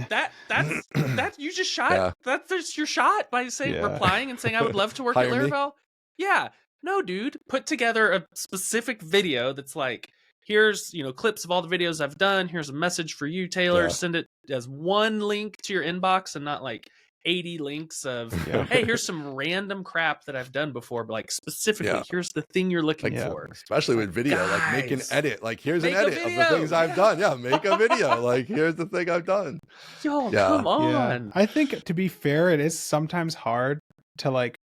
C: That's you just shot. That's your shot by saying replying and saying I would love to work at Laravel. Yeah. No, dude. Put together a specific video that's like, here's clips of all the videos I've done. Here's a message for you, Taylor. Send it as one link to your inbox and not like 80 links of hey, here's some random crap that I've done before, but like specifically here's the thing you're looking for.
A: Especially with video,
C: guys,
A: like make an edit, like here's an edit of the things I've done. Make a video, like here's the thing I've done.
C: Come on.
B: I think, to be fair, it is sometimes hard to like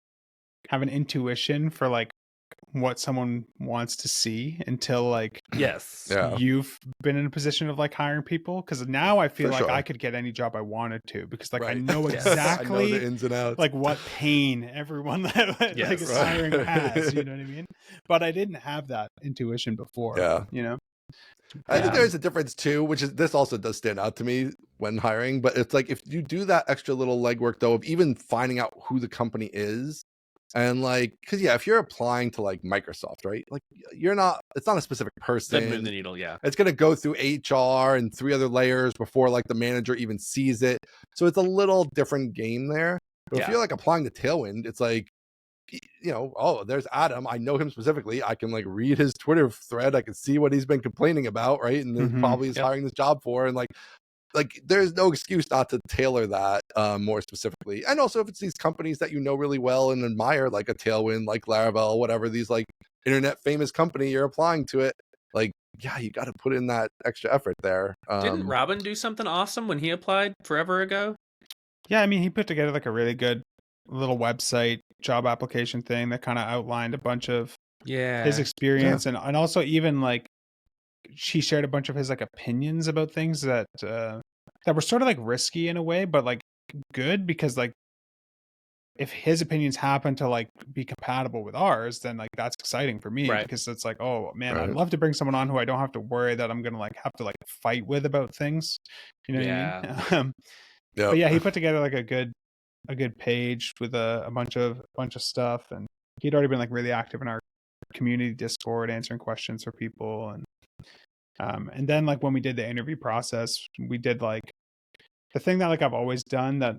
B: have an intuition for like what someone wants to see until like you've been in a position of like hiring people, because now I feel like I could get any job I wanted to, because like I know exactly
A: I know the ins and outs,
B: like what pain everyone like is hiring has, you know what I mean? But I didn't have that intuition before.
A: I think there's a difference too, which is this also does stand out to me when hiring, but it's like if you do that extra little legwork though of even finding out who the company is. And like, because if you're applying to like Microsoft, right? Like it's not a specific person.
C: Doesn't move the needle,
A: It's going to go through HR and 3 other layers before like the manager even sees it. So it's a little different game there. But if you're like applying to Tailwind, it's like, there's Adam. I know him specifically. I can like read his Twitter thread. I can see what he's been complaining about, right? And then probably is hiring this job for. And like there's no excuse not to tailor that more specifically. And also if it's these companies that really well and admire, like a Tailwind, like Laravel, whatever, these like internet famous company, you're applying to it, like you got to put in that extra effort there.
C: Didn't Robin do something awesome when he applied forever ago?
B: I mean, he put together like a really good little website job application thing that kind of outlined a bunch of his experience and also even like she shared a bunch of his like opinions about things that were sort of like risky in a way, but like good, because like if his opinions happen to like be compatible with ours, then like that's exciting for me, because it's like, oh man, I'd love to bring someone on who I don't have to worry that I'm gonna like have to like fight with about things, you know what I mean? But he put together like a good page with a bunch of stuff, and he'd already been like really active in our community Discord answering questions for people. And then like when we did the interview process, we did like the thing that like I've always done that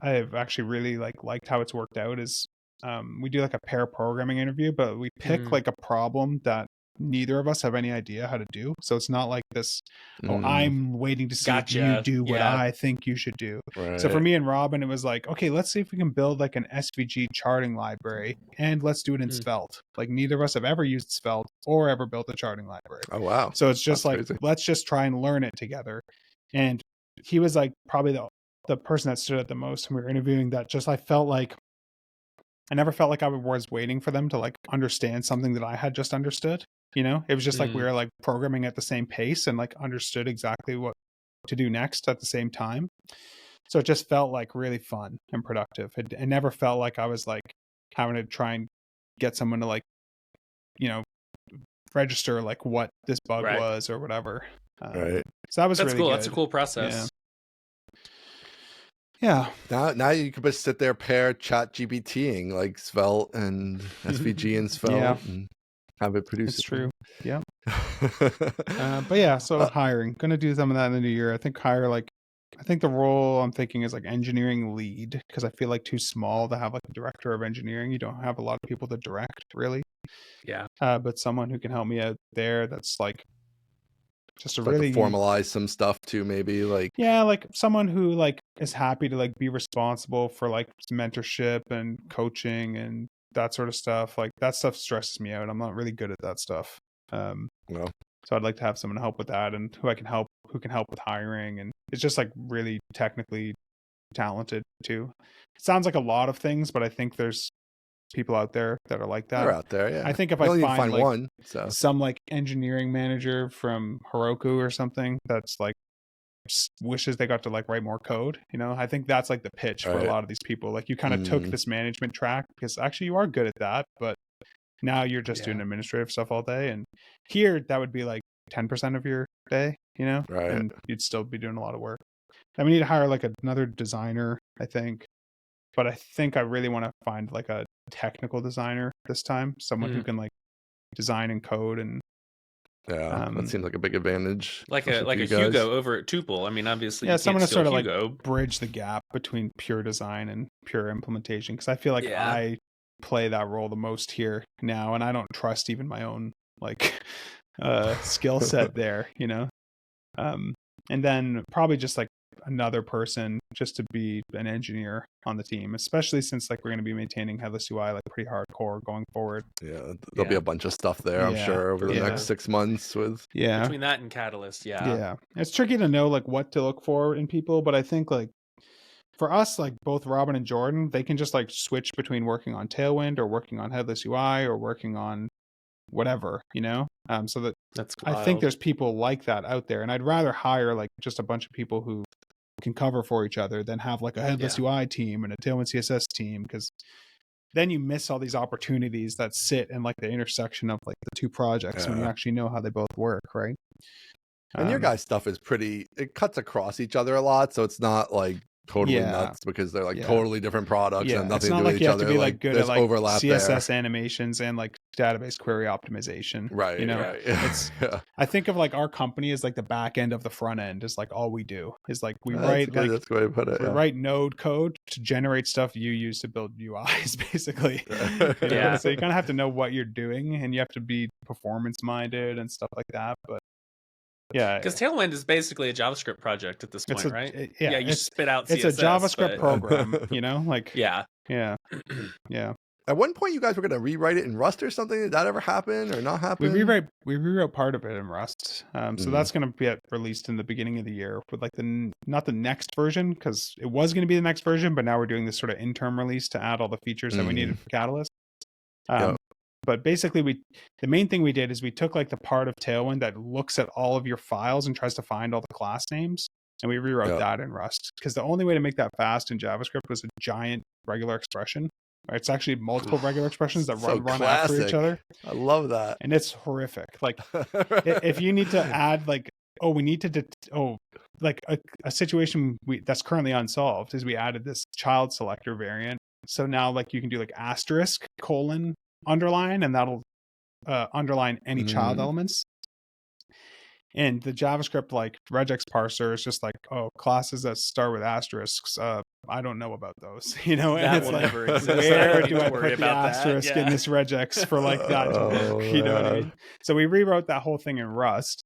B: I've actually really liked how it's worked out is we do like a pair programming interview, but we pick like a problem that neither of us have any idea how to do. So it's not like this, I'm waiting to see if you do what I think you should do. So for me and Robin, it was like, okay, let's see if we can build like an SVG charting library, and let's do it in Svelte. Like neither of us have ever used Svelte or ever built a charting library.
A: Oh wow.
B: So it's just like, let's just try and learn it together. And he was like probably the person that stood out the most when we were interviewing, that just I felt like I never felt like I was waiting for them to like understand something that I had just understood. It was just like we were like programming at the same pace and like understood exactly what to do next at the same time. So it just felt like really fun and productive. It never felt like I was like having to try and get someone to like, register like what this bug was or whatever. So that's really
C: cool.
B: Good.
C: That's a cool process.
B: Yeah.
A: Now you could just sit there pair chat GPTing like Svelte and SVG and Svelte and have it produce.
B: It's true. Yeah. But so hiring, gonna do some of that in the new year. I think I think the role I'm thinking is like engineering lead, because I feel like too small to have like a director of engineering. You don't have a lot of people to direct really. But someone who can help me out there, that's like just a really
A: to formalize some stuff too, maybe like
B: like someone who like is happy to like be responsible for like mentorship and coaching and that sort of stuff. Like that stuff stresses me out. I'm not really good at that stuff. So I'd like to have someone to help with that, and who can help with hiring, and it's just like really technically talented too. It sounds like a lot of things, but I think there's people out there that are like that.
A: They're out there,
B: I think if I find like one, some like engineering manager from Heroku or something that's like wishes they got to like write more code, I think that's like the pitch for a lot of these people. Like you kind of took this management track because actually you are good at that, but now you're just doing administrative stuff all day. And here that would be like 10% of your day, and you'd still be doing a lot of work. And we need to hire like another designer, I think. But I think I really want to find like a technical designer this time, someone who can like design and code and
A: Yeah, that seems like a big advantage.
C: Like a Hugo over at Tuple. I mean, obviously,
B: yeah,
C: you
B: someone to
C: can't steal
B: sort of
C: Hugo.
B: like bridge the gap between pure design and pure implementation, because I feel like I play that role the most here now, and I don't trust even my own like skill set there, you know. And then probably just like another person just to be an engineer on the team, especially since like we're going to be maintaining headless UI like pretty hardcore going forward.
A: Yeah, there'll be a bunch of stuff there, I'm sure, over the next 6 months with
C: between that and Catalyst.
B: Yeah, it's tricky to know like what to look for in people, but I think like for us, like both Robin and Jordan, they can just like switch between working on Tailwind or working on headless UI or working on whatever, you know. So that's I think there's people like that out there, and I'd rather hire like just a bunch of people who can cover for each other than have like a headless UI team and a Tailwind CSS team, because then you miss all these opportunities that sit in like the intersection of like the two projects when you actually know how they both work, right?
A: And your guys' stuff is it cuts across each other a lot, so it's not like totally nuts because they're like totally different products and nothing to do with each other.
B: It's not like you have to be like good at like
A: overlap
B: CSS
A: there.
B: animations and like database query optimization.
A: Right.
B: You know,
A: right.
B: it's I think of like our company as like the back end of the front end is like all we do is like we write like
A: that's a good way to put it.
B: We write node code to generate stuff you use to build UIs basically. You know? So you kind of have to know what you're doing and you have to be performance minded and stuff like that. But yeah,
C: because Tailwind is basically a JavaScript project at this point, right? You spit out CSS.
B: It's a JavaScript program, you know, like yeah.
A: At one point, you guys were going to rewrite it in Rust or something. Did that ever happen or not happen?
B: We rewrote part of it in Rust, so that's going to get released in the beginning of the year with like not the next version, because it was going to be the next version, but now we're doing this sort of interim release to add all the features that we needed for Catalyst. But basically, the main thing we did is we took like the part of Tailwind that looks at all of your files and tries to find all the class names, and we rewrote that in Rust, because the only way to make that fast in JavaScript was a giant regular expression. Right? It's actually multiple regular expressions that run after each other.
A: I love that,
B: and it's horrific. Like if you need to add like a situation that's currently unsolved is we added this child selector variant. So now like you can do like asterisk : underline, and that'll underline any child elements. And the JavaScript like regex parser is just like, classes that start with asterisks, I don't know about those, you know. And it's like, where do I put the asterisk in this regex for like that to work? You know what I mean? So we rewrote that whole thing in Rust,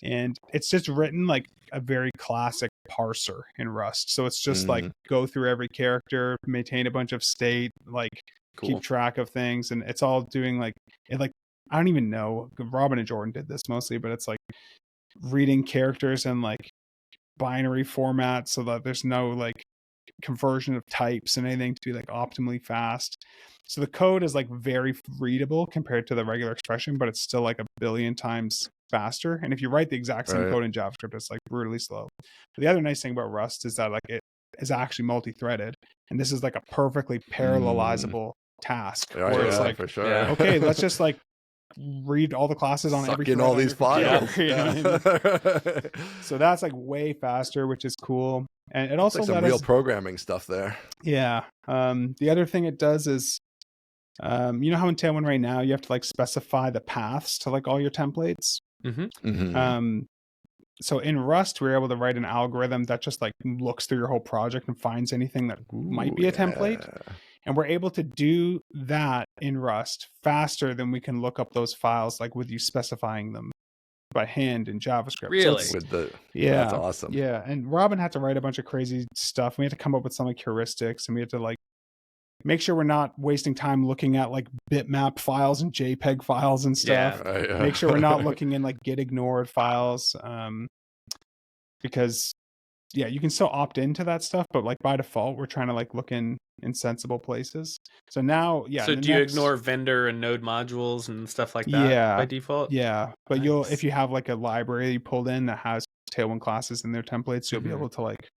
B: and it's just written like a very classic parser in Rust. So it's just like go through every character, maintain a bunch of state, like keep track of things, and it's all doing like it. Like I don't even know. Robin and Jordan did this mostly, but it's like reading characters in like binary format so that there's no like conversion of types and anything to be like optimally fast. So the code is like very readable compared to the regular expression, but it's still like a billion times faster. And if you write the exact same code in JavaScript, it's like brutally slow. But the other nice thing about Rust is that like it is actually multi-threaded, and this is like a perfectly parallelizable task where it's like,
A: for sure.
B: Okay, let's just like read all the classes on every
A: all these files.
B: So that's like way faster, which is cool. And it also
A: like some real programming stuff there.
B: Yeah. The other thing it does is, you know how in Tailwind right now you have to like specify the paths to like all your templates. So in Rust, we're able to write an algorithm that just like looks through your whole project and finds anything that might be a template. And we're able to do that in Rust faster than we can look up those files, like with you specifying them by hand in JavaScript.
C: Really?
B: So
A: that's awesome.
B: Yeah. And Robin had to write a bunch of crazy stuff. We had to come up with some like heuristics, and we had to like make sure we're not wasting time looking at like bitmap files and JPEG files and stuff. Make sure we're not looking in like get ignored files. Because you can still opt into that stuff, but like by default, we're trying to like look in sensible places. So now,
C: So do you ignore vendor and node modules and stuff like that by default?
B: Yeah. But if you have like a library pulled in that has Tailwind classes in their templates, you'll be able to like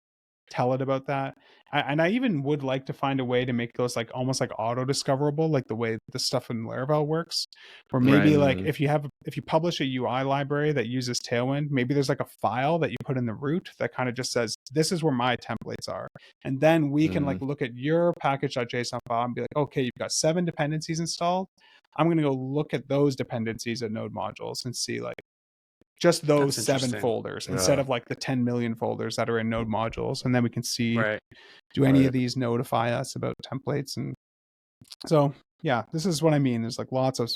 B: tell it about that. And I even would like to find a way to make those like almost like auto discoverable, like the way the stuff in Laravel works, or maybe like if you publish a UI library that uses Tailwind, maybe there's like a file that you put in the root that kind of just says, this is where my templates are. And then we can like look at your package.json file and be like, okay, you've got 7 dependencies installed. I'm going to go look at those dependencies at node modules and see like, just those 7 folders instead
A: Yeah.
B: of like the 10 million folders that are in node modules. And then we can see,
C: Right.
B: do any of these notify us about templates? And so, yeah, this is what I mean. There's like lots of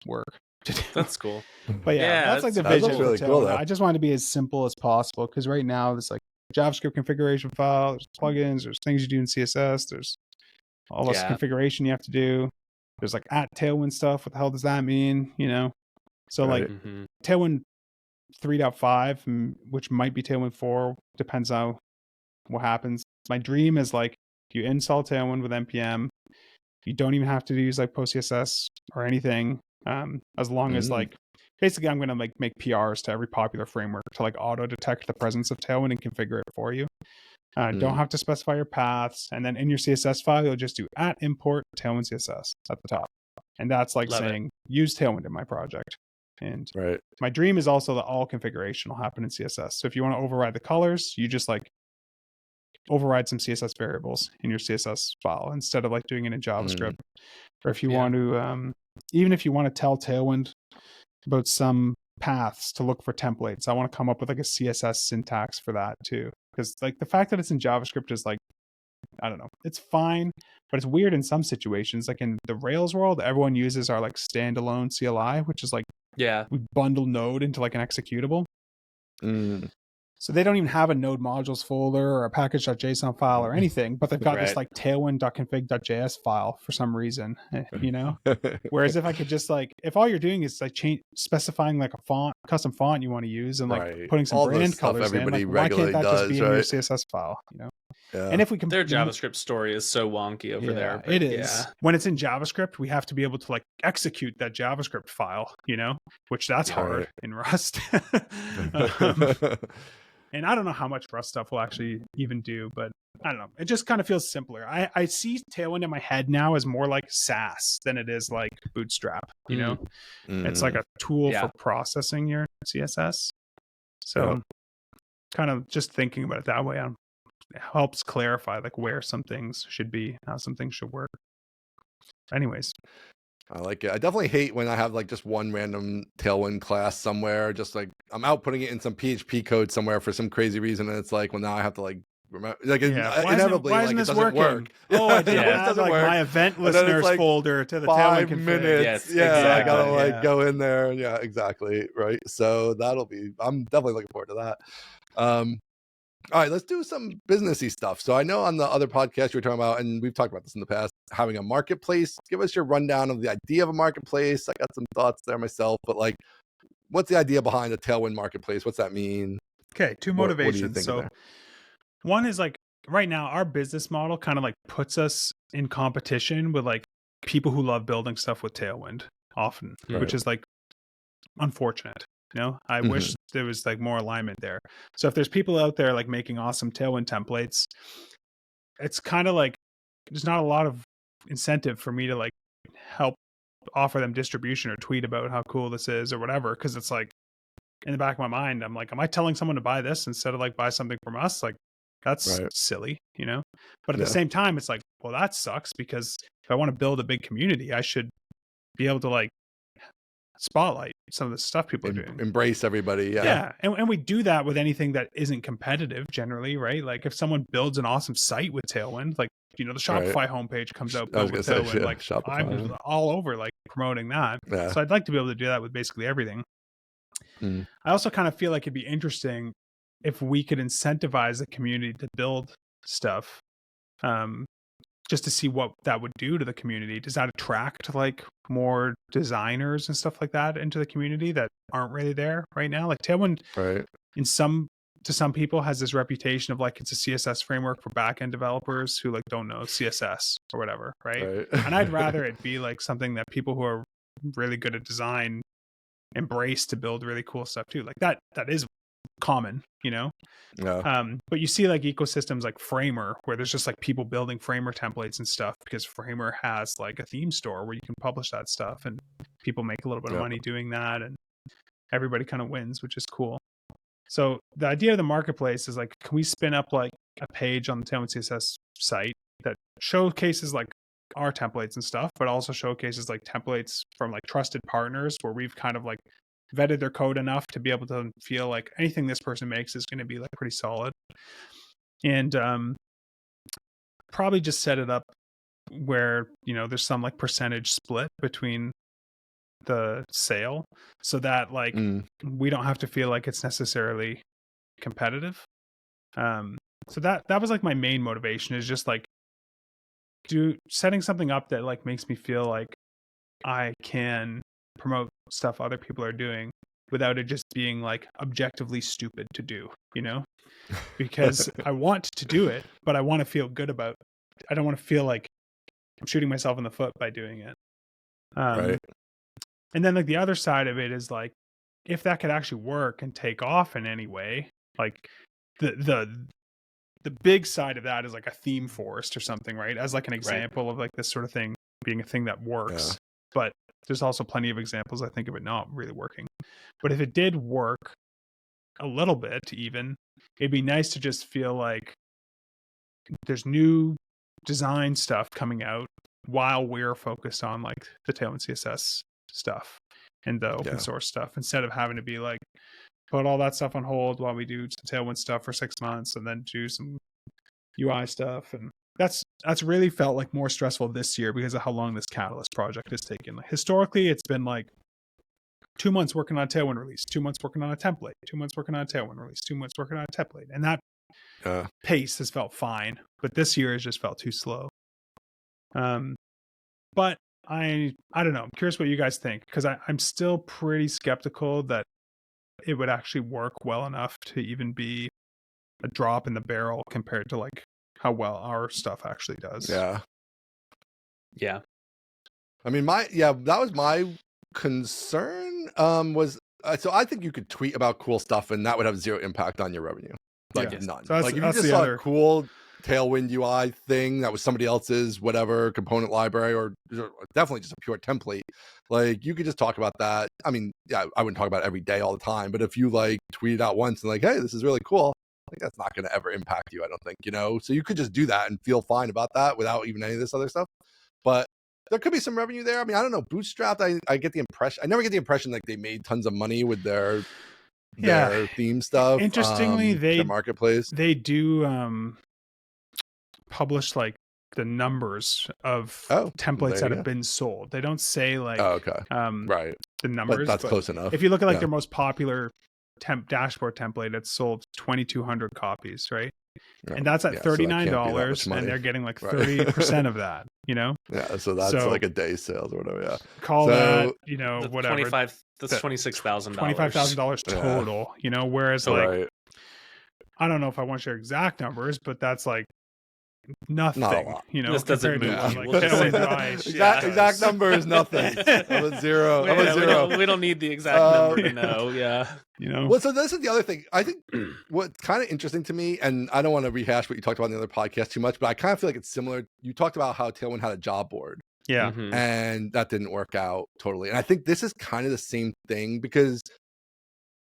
B: work to do.
C: That's cool.
B: But yeah, that's like the
A: that
B: vision
A: looks
B: for
A: really
B: Tailwind.
A: cool, though.
B: I just want to be as simple as possible because right now there's like JavaScript configuration file, there's plugins, there's things you do in CSS, there's all this configuration you have to do. There's like at Tailwind stuff. What the hell does that mean? You know? So like Tailwind 3.5, which might be Tailwind 4, depends on what happens. My dream is like you install Tailwind with npm. You don't even have to use like PostCSS or anything. As long as like basically I'm gonna like make PRs to every popular framework to like auto detect the presence of Tailwind and configure it for you. Don't have to specify your paths, and then in your CSS file you'll just do at import Tailwind CSS at the top, and that's like saying use Tailwind in my project. And my dream is also that all configuration will happen in CSS. So if you want to override the colors, you just like override some CSS variables in your CSS file instead of like doing it in JavaScript. Or if you want to, even if you want to tell Tailwind about some paths to look for templates, I want to come up with like a CSS syntax for that too. Because like the fact that it's in JavaScript is like, I don't know, it's fine, but it's weird in some situations. Like in the Rails world, everyone uses our like standalone CLI, which is like, we bundle Node into like an executable. So they don't even have a Node modules folder or a package.json file or anything, but they've got this like tailwind.config.js file for some reason, you know? Whereas if I could just like, if all you're doing is like specifying like a font, custom font you want to use and like putting some
A: all
B: brand colors in, like, why can't that just be in your CSS file, you know? And if we can,
C: their JavaScript story is so wonky over there.
B: It is. When it's in JavaScript, we have to be able to like execute that JavaScript file, you know, which that's hard in Rust. And I don't know how much Rust stuff will actually even do, but I don't know. It just kind of feels simpler. I see Tailwind in my head now as more like Sass than it is like Bootstrap, you know? It's like a tool for processing your CSS. So kind of just thinking about it that way, it helps clarify like where some things should be, how some things should work. Anyways.
A: I like it. I definitely hate when I have like just one random Tailwind class somewhere, just like I'm outputting it in some PHP code somewhere for some crazy reason, and it's like, well, now I have to like remember, like inevitably,
B: why isn't this working? Oh, I didn't add like my event listeners folder to the Tailwind config.
A: 5 minutes. I gotta like go in there. Yeah, exactly. Right. So I'm definitely looking forward to that. All right, let's do some businessy stuff. So I know on the other podcast you were talking about, and we've talked about this in the past, having a marketplace. Give us your rundown of the idea of a marketplace. I got some thoughts there myself, but like, what's the idea behind a Tailwind marketplace? What's that mean?
B: Okay, two motivations. So one is like right now our business model kind of like puts us in competition with like people who love building stuff with Tailwind often, which is like unfortunate. You know, I wish there was like more alignment there. So if there's people out there like making awesome Tailwind templates, it's kind of like there's not a lot of incentive for me to like help offer them distribution or tweet about how cool this is or whatever. Cause it's like in the back of my mind, I'm like, am I telling someone to buy this instead of like buy something from us? Like that's silly, you know? But at the same time, it's like, well, that sucks because if I want to build a big community, I should be able to like spotlight some of the stuff people are doing,
A: embrace everybody.
B: And we do that with anything that isn't competitive generally, right? Like if someone builds an awesome site with Tailwind, like, you know, the Shopify homepage comes out built with Tailwind, like I'm all over like promoting that. So I'd like to be able to do that with basically everything. I also kind of feel like it'd be interesting if we could incentivize the community to build stuff, just to see what that would do to the community. Does that attract like more designers and stuff like that into the community that aren't really there right now? Like Tailwind, to some people has this reputation of like it's a CSS framework for backend developers who like don't know CSS or whatever, right? And I'd rather it be like something that people who are really good at design embrace to build really cool stuff too. Like that is common, you know? But you see like ecosystems like Framer where there's just like people building Framer templates and stuff because Framer has like a theme store where you can publish that stuff and people make a little bit of money doing that and everybody kind of wins, which is cool. So the idea of the marketplace is like, can we spin up like a page on the Tailwind CSS site that showcases like our templates and stuff, but also showcases like templates from like trusted partners where we've kind of like vetted their code enough to be able to feel like anything this person makes is going to be like pretty solid. And probably just set it up where, there's some like percentage split between the sale, so that like we don't have to feel like it's necessarily competitive. So that was like my main motivation, is just like setting something up that like makes me feel like I can promote stuff other people are doing without it just being like objectively stupid to do, because I want to do it, but I want to feel good about it. I don't want to feel like I'm shooting myself in the foot by doing it.
A: Right.
B: And then like the other side of it is like, if that could actually work and take off in any way, like the big side of that is like a theme forest or something, right? As like an example of like this sort of thing being a thing that works. Yeah. But there's also plenty of examples, I think, of it not really working. But if it did work a little bit even, it'd be nice to just feel like there's new design stuff coming out while we're focused on like the Tailwind CSS stuff and the open source stuff, instead of having to be like, put all that stuff on hold while we do some Tailwind stuff for 6 months and then do some UI stuff. And that's really felt like more stressful this year because of how long this Catalyst project has taken. Like, historically, it's been like 2 months working on a Tailwind release, 2 months working on a template, 2 months working on a Tailwind release, 2 months working on a template. And that pace has felt fine, but this year has just felt too slow. But I don't know. I'm curious what you guys think, because I'm still pretty skeptical that it would actually work well enough to even be a drop in the barrel compared to like how well our stuff actually does.
C: Yeah.
A: I mean, that was my concern. So I think you could tweet about cool stuff and that would have zero impact on your revenue. Like none. So like if you just saw a cool Tailwind UI thing that was somebody else's whatever component library, or definitely just a pure template, like you could just talk about that. I mean, I wouldn't talk about it every day all the time, but if you like tweet it out once and like, hey, this is really cool, I think that's not going to ever impact you, I don't think, so you could just do that and feel fine about that without even any of this other stuff. But there could be some revenue there. I mean, I don't know. Bootstrapped, I get the impression, I never get the impression like they made tons of money with their theme stuff.
B: Interestingly,
A: their marketplace,
B: they do publish like the numbers of templates that have been sold. They don't say like the numbers,
A: but that's close enough.
B: If you look at like their most popular dashboard template, it's sold 2,200 copies, right? And that's at $39, and they're getting like 30% of that,
A: Yeah, so that's like a day sales or whatever.
B: Call that, whatever.
C: That's $26,000.
B: $25,000 total, whereas like, I don't know if I want to share exact numbers, but that's like nothing.
A: Not a lot.
C: This doesn't move.
A: Exact number is nothing. I'm a zero.
C: We don't need the exact number to know. Yeah.
A: Well, so this is the other thing. I think what's kind of interesting to me, and I don't want to rehash what you talked about in the other podcast too much, but I kind of feel like it's similar. You talked about how Tailwind had a job board.
B: Yeah.
A: And that didn't work out totally. And I think this is kind of the same thing, because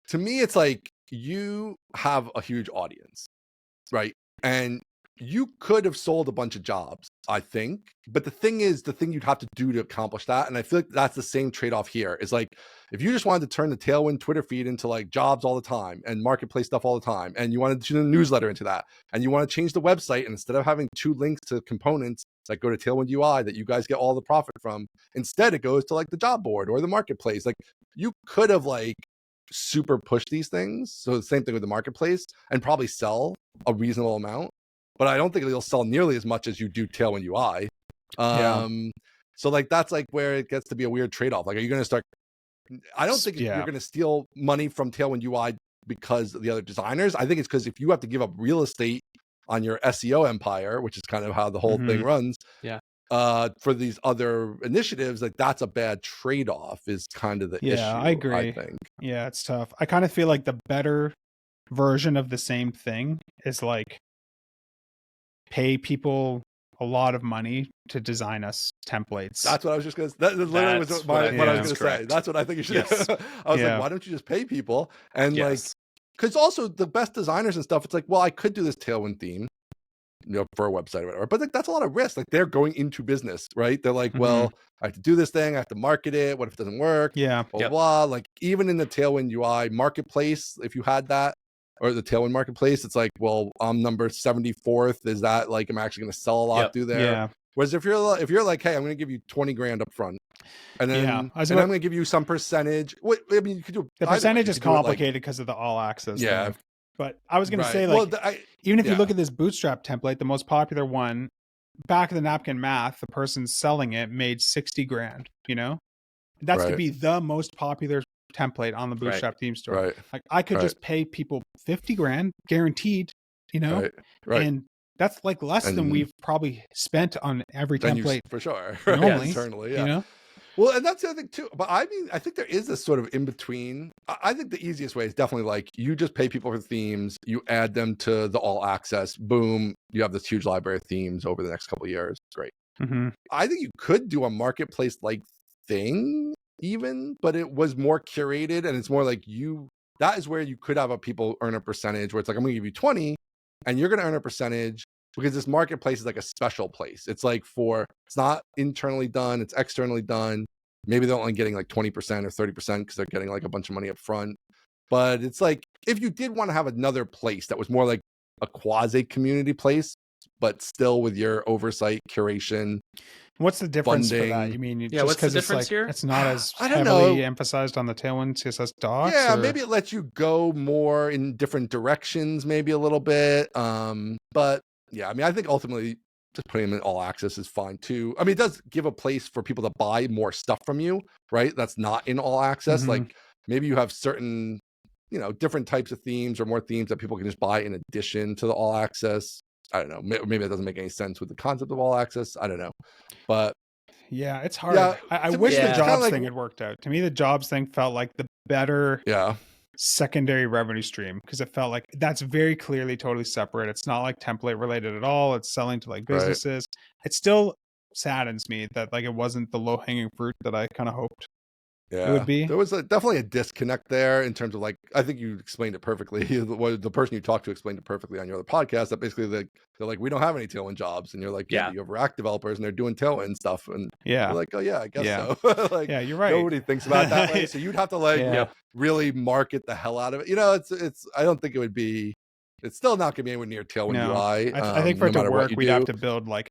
A: to me, it's like you have a huge audience, right? And you could have sold a bunch of jobs, I think. But the thing you'd have to do to accomplish that, and I feel like that's the same trade-off here, is like, if you just wanted to turn the Tailwind Twitter feed into like jobs all the time and marketplace stuff all the time, and you wanted to do the newsletter into that, and you want to change the website, and instead of having 2 links to components that go to Tailwind UI that you guys get all the profit from, instead it goes to like the job board or the marketplace. Like, you could have like super pushed these things. So the same thing with the marketplace, and probably sell a reasonable amount. But I don't think it'll sell nearly as much as you do Tailwind UI. So like that's like where it gets to be a weird trade-off. Like, are you going to start? I don't think you're going to steal money from Tailwind UI because of the other designers. I think it's because if you have to give up real estate on your SEO empire, which is kind of how the whole thing runs.
C: Yeah.
B: for
A: these other initiatives, like that's a bad trade-off is kind of the issue.
B: Yeah, I agree.
A: I think.
B: Yeah, it's tough. I kind of feel like the better version of the same thing is like pay people a lot of money to design us templates.
A: That's what I was just going to say. That literally was what I was going to say. That's what I think you should do. I was like, why don't you just pay people? And like, because also the best designers and stuff, it's like, well, I could do this Tailwind theme for a website or whatever. But like, that's a lot of risk. Like they're going into business, right? They're like,
B: Mhm.
A: well, I have to do this thing. I have to market it. What if it doesn't work?
B: Yeah.
A: Blah,
C: Yep.
A: blah. Like even in the Tailwind UI marketplace, if you had that, or the Tailwind marketplace, it's like, well, I'm number 74th. Is that like, I'm actually going to sell a lot
C: Yep.
A: through there?
B: Yeah.
A: Whereas if you're like, hey, I'm going to give you 20 grand up front. And then,
B: Yeah.
A: and I'm going to give you some percentage. What I mean, you could do
B: The
A: either way.
B: percentage
A: You
B: is
A: could do it, like,
B: complicated because of the all access
A: yeah.
B: thing. But I was going
A: Right.
B: to say, like,
A: Well,
B: even if you
A: yeah.
B: look at this bootstrap template, the most popular one, back of the napkin math, the person selling it made 60 grand, you know? That's to
A: Right.
B: be the most popular template on the bootstrap theme store.
A: Right.
B: Like I could
A: Right.
B: just pay people 50 grand guaranteed, you know?
A: Right. Right.
B: And that's like less than
A: And
B: we've probably spent on every
A: then
B: template
A: for sure. Right.
B: normally,
A: Internally. Yeah.
B: you know?
A: Well, and that's the other thing too. But I mean, I think there is this sort of in between. I think the easiest way is definitely like you just pay people for themes, you add them to the all access, boom, you have this huge library of themes over the next couple of years. Great.
B: Mm-hmm.
A: I think you could do a marketplace like thing even, but it was more curated and it's more like that is where you could have people earn a percentage where it's like, I'm going to give you 20 and you're going to earn a percentage. Because this marketplace is like a special place. It's like it's not internally done, it's externally done. Maybe they're only getting like 20% or 30% because they're getting like a bunch of money up front. But it's like, if you did want to have another place that was more like a quasi community place, but still with your oversight, curation.
B: What's the difference for that?
A: funding.
B: You mean
C: Yeah, what's the difference here?
B: It's not as
A: I don't
B: heavily
A: know.
B: emphasized on the Tailwind CSS docs?
A: Yeah,
B: or-
A: maybe it lets you go more in different directions, maybe a little bit. But yeah, I mean, I think ultimately just putting them in all access is fine too. I mean, it does give a place for people to buy more stuff from you, right? That's not in all access.
B: Mhm.
A: Like maybe you have certain, different types of themes or more themes that people can just buy in addition to the all access. I don't know. Maybe that doesn't make any sense with the concept of all access. I don't know. But
B: Yeah, it's hard.
A: Yeah,
B: I
A: to
B: wish
A: me,
B: the
C: it's
B: jobs
A: kinda like-
B: thing had worked out. To me, the jobs thing felt like the better
A: yeah,
B: secondary revenue stream because it felt like that's very clearly totally separate. It's not like template related at all. It's selling to like
A: Right.
B: businesses. It still saddens me that like it wasn't the low hanging fruit that I kind of hoped.
A: yeah.
B: would be.
A: There was definitely a disconnect there in terms of like, I think you explained it perfectly. The person you talked to explained it perfectly on your other podcast. That basically they're like, we don't have any Tailwind jobs, and you're like, yeah,
C: Yeah.
A: but you have React developers and they're doing Tailwind stuff, and
B: Yeah.
A: you're like, oh yeah, I guess
B: Yeah.
A: so. Like,
B: Yeah, you're right.
A: nobody thinks about it that way, so you'd have to like
B: Yeah.
A: really market the hell out of it. It's. I don't think it would be. It's still not gonna be anywhere near Tailwind
B: No.
A: UI.
B: I think for
A: no
B: it to
A: matter what
B: work,
A: you
B: we'd
A: do.
B: have to build like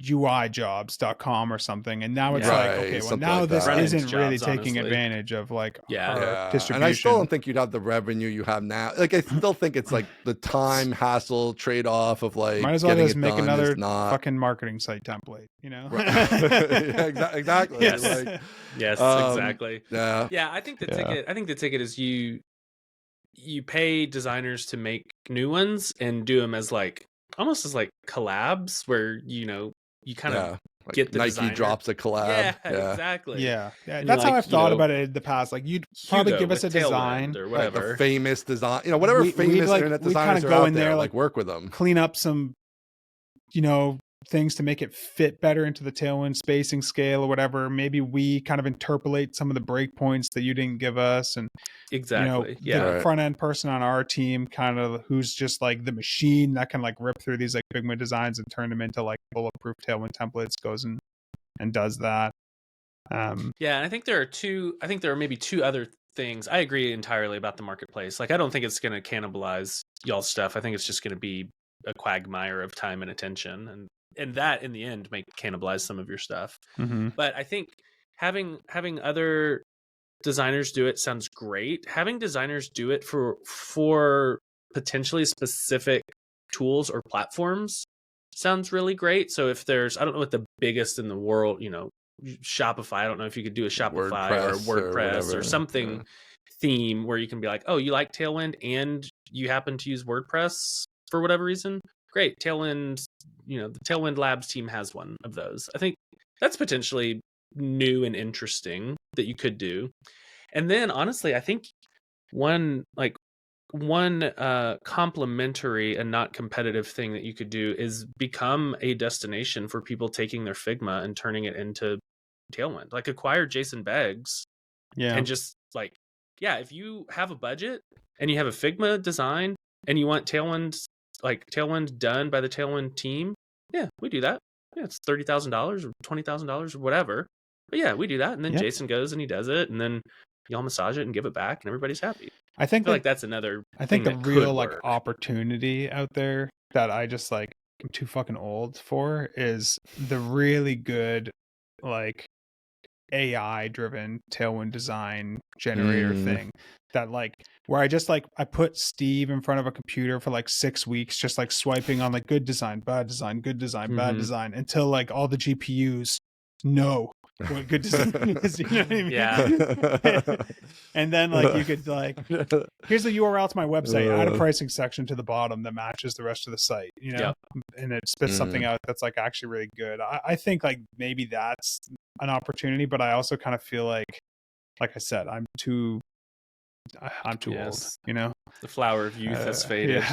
B: UIjobs.com or something. And now it's
C: Yeah.
B: like,
A: Right,
B: okay, well
A: something
B: now
A: like
B: this
A: that.
B: isn't
C: Front-end
B: really
C: jobs,
B: taking
C: honestly.
B: advantage of like
C: Yeah.
B: our
A: Yeah,
B: distribution.
A: and I still don't think you'd have the revenue you have now. Like, I still think it's like the time hassle trade off of like
B: Might as well
A: getting
B: just
A: it
B: make
A: done
B: another
A: is not.
B: fucking marketing site template, you know?
A: Right. Yeah, exactly.
C: Yes.
A: Like,
C: Yes,
A: Um,
C: exactly.
A: yeah,
C: Yeah, I think the
B: Yeah.
C: ticket. I think the ticket is you pay designers to make new ones and do them as like almost as like collabs where you kind of
A: yeah. Like
C: get the
A: Nike
C: designer.
A: drops a collab.
C: Yeah, exactly.
B: Yeah.
C: And
B: That's how
C: like,
B: I've thought about it in the past. Like you'd probably
C: Hugo
B: give us a
C: with Tailwind
B: design,
C: or
A: Right,
C: whatever.
A: the famous design, whatever
B: We'd
A: famous
B: like-
A: internet
B: we'd
A: designers
B: kinda
A: are
B: go
A: out
B: in
A: there,
B: there,
A: like
B: like,
A: work with them.
B: clean up some, things to make it fit better into the Tailwind spacing scale or whatever. Maybe we kind of interpolate some of the breakpoints that you didn't give us. And,
C: Exactly. Yeah.
B: the
A: Right.
B: front end person on our team kind of who's just like the machine that can like rip through these like Figma designs and turn them into like bulletproof Tailwind templates goes and does that.
C: Yeah, and I think there are maybe two other things. I agree entirely about the marketplace. Like I don't think it's going to cannibalize y'all's stuff. I think it's just going to be a quagmire of time and attention, and that in the end may cannibalize some of your stuff. But I think having other designers do it sounds great. Having designers do it for potentially specific tools or platforms sounds really great. So if there's, I don't know what the biggest in the world, Shopify, I don't know if you could do a Shopify or
A: WordPress or
C: WordPress or,
A: whatever,
C: something
A: yeah.
C: theme where you can be like, oh, you like Tailwind and you happen to use WordPress for whatever reason. Great. Tailwind, the Tailwind Labs team has one of those. I think that's potentially new and interesting that you could do. And then honestly, I think one complementary and not competitive thing that you could do is become a destination for people taking their Figma and turning it into Tailwind. Like acquire Jason Beggs and just like, yeah, if you have a budget and you have a Figma design and you want Tailwind like Tailwind done by the Tailwind team, yeah, we do that. Yeah, it's $30,000 or $20,000 or whatever. But yeah, we do that. And then Jason goes and he does it, and then y'all massage it and give it back, and everybody's happy.
B: I feel
C: like that's another.
B: I think the real like opportunity out there that I just like I'm too fucking old for is the really good like AI driven Tailwind design generator thing that like where I just like I put Steve in front of a computer for like 6 weeks just like swiping on like good design, bad design, good design, bad design until like all the GPUs know what good design is, you know what I mean?
C: Yeah.
B: And then like you could like here's the URL to my website, add a pricing section to the bottom that matches the rest of the site, you know? And it spits something out that's like actually really good. I think like maybe that's an opportunity, but I also kind of feel like I said, I'm too old, you know.
C: The flower of youth has faded.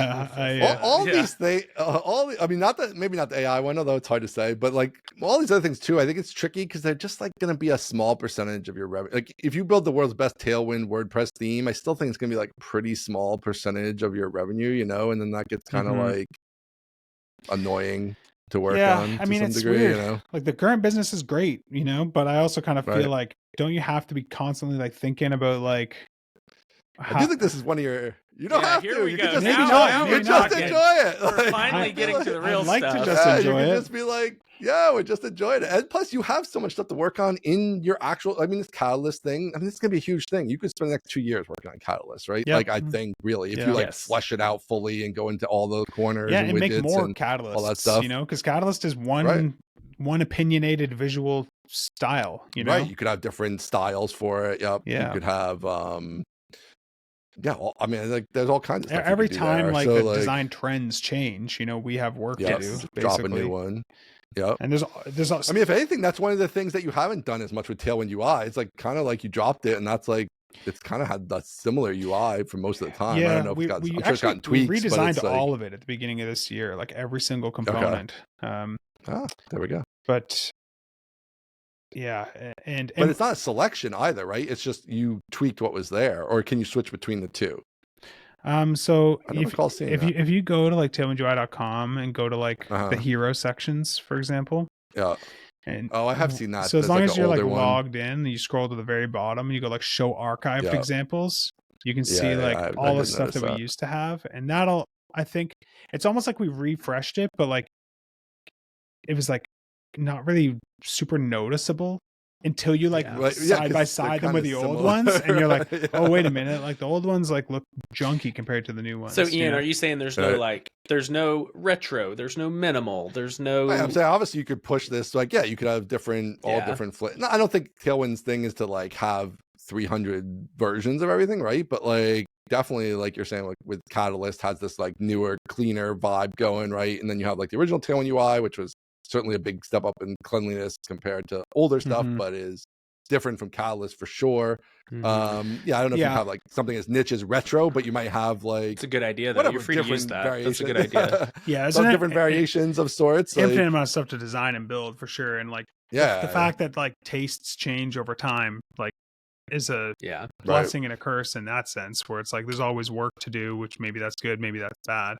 A: All these things, I mean, maybe not the AI one, although it's hard to say, but like all these other things too. I think it's tricky because they're just like going to be a small percentage of your revenue. Like if you build the world's best Tailwind WordPress theme, I still think it's going to be like a pretty small percentage of your revenue, you know, and then that gets kind of like annoying to work on.
B: I mean, it's degree, weird. You know, like the current business is great, you know, but I also kind of feel like, don't you have to be constantly like thinking about like,
A: I do think this is one of your. You don't have to. You can just
C: enjoy it. We're finally getting to the real stuff.
B: I'd like to just enjoy it.
A: You can just be like, yeah, we're just enjoying it. And plus, you have so much stuff to work on in your actual. I mean, this Catalyst thing. I mean, it's gonna be a huge thing. You could spend the next 2 years working on Catalyst, right? Yep. Like, I think really, if you like flesh it out fully and go into all those corners, and
B: make more
A: and
B: Catalysts,
A: all that stuff,
B: you know, because Catalyst is one opinionated visual style. You know,
A: right? You could have different styles for it. Yep. Yeah. You could have. I mean, like there's all kinds of stuff.
B: Every time like the design trends change, you know, we have work to do. Basically.
A: Drop a new one. Yeah.
B: And there's also,
A: I mean, if anything, that's one of the things that you haven't done as much with Tailwind UI. It's like kind of like you dropped it, and that's like it's kind of had that similar UI for most of the time.
B: Yeah,
A: I don't know if I'm sure it's gotten tweaks.
B: We redesigned all of it at the beginning of this year, like every single component.
A: Okay. There we go.
B: But yeah, and
A: but it's not a selection either, right? It's just you tweaked what was there, or can you switch between the two?
B: So if you go to like tailwindui.com and go to like the hero sections, for example, and
A: I have seen that.
B: So as long as you're like logged in, and you scroll to the very bottom, and you go like show archived examples, you can see like all the stuff that we used to have, and that'll. I think it's almost like we refreshed it, but like it was like not really super noticeable until you like side by side them with the old ones, and you're like, oh wait a minute, like the old ones like look junky compared to the new ones.
C: So Ian, are you saying there's no like there's no retro, there's no minimal, there's no?
A: I'm saying obviously you could push this like you could have different different No, I don't think Tailwind's thing is to like have 300 versions of everything, right? But like definitely like you're saying, like with Catalyst has this like newer, cleaner vibe going, right? And then you have like the original Tailwind UI, which was certainly a big step up in cleanliness compared to older stuff, but is different from Catalyst for sure. I don't know if you have like something as niche as retro, but you might have like
C: it's a good idea though. You're free to use that. That's a good idea.
A: Different variations of sorts.
B: Infinite amount of stuff to design and build for sure. And like the fact that like tastes change over time, like is a blessing and a curse in that sense, where it's like there's always work to do, which maybe that's good, maybe that's bad.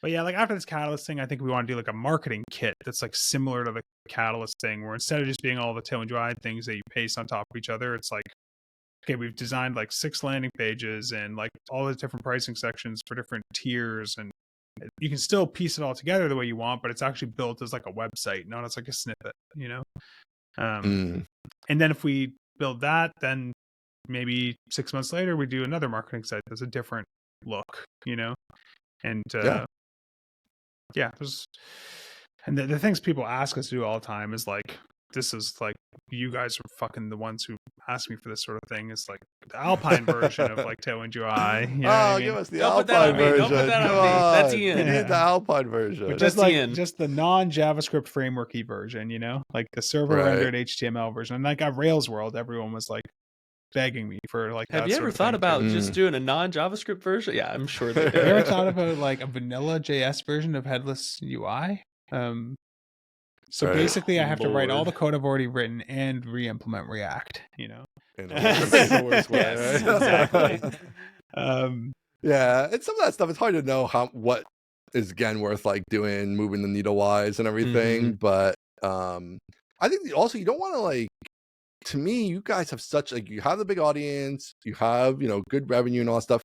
B: But yeah, like after this Catalyst thing, I think we want to do like a marketing kit that's like similar to the Catalyst thing, where instead of just being all the Tailwind UI things that you paste on top of each other, it's like, okay, we've designed like 6 landing pages and like all the different pricing sections for different tiers, and you can still piece it all together the way you want, but it's actually built as like a website, not as like a snippet, you know? And then if we build that, then maybe 6 months later, we do another marketing site that's a different look, you know? And there's and the things people ask us to do all the time is like, this is like, you guys are fucking the ones who ask me for this sort of thing. It's like the Alpine version of like Tailwind UI. You know what I mean?
A: Give us the Alpine version.
C: Don't put that on me. That's Ian.
A: You need the Alpine version.
B: But just just the non-JavaScript frameworky version, you know, like the server rendered HTML version. And like at Rails World, everyone was like begging me for like.
C: Have you ever thought about just doing a non-JavaScript version? Yeah, I'm sure they did.
B: Have you ever thought about like a vanilla JS version of headless UI? So basically, I have to write all the code I've already written and re-implement React. You know,
C: exactly.
A: And some of that stuff, it's hard to know what is again worth like doing, moving the needle wise and everything. But I think also you don't want to like, to me, you guys have such like, you have the big audience, you have, you know, good revenue and all that stuff.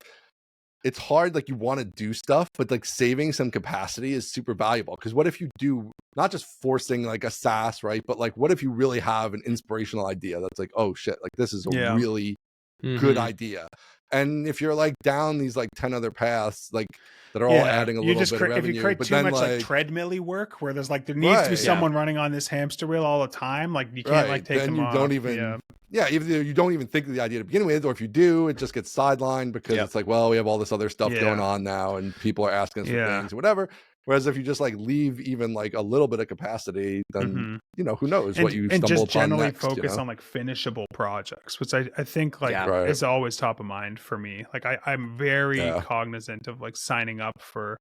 A: It's hard, like you want to do stuff, but like saving some capacity is super valuable. Because what if you do not just forcing like a SaaS, right? But like, what if you really have an inspirational idea that's like, oh shit, like this is a really good idea. And if you're like down these like 10 other paths, like that are all adding a little bit of revenue,
B: if you create
A: but
B: too
A: then
B: much like treadmill-y work where there's like there needs to be someone running on this hamster wheel all the time, like you can't like take
A: then
B: them
A: you
B: off.
A: don't even either you don't even think of the idea to begin with, or if you do, it just gets sidelined because it's like, well, we have all this other stuff going on now and people are asking us for things or whatever. Whereas if you just like leave even like a little bit of capacity, then you know, who knows what you stumble upon next. And just generally
B: focus on like finishable projects, which I think like is always top of mind for me. Like I'm very cognizant of like signing up for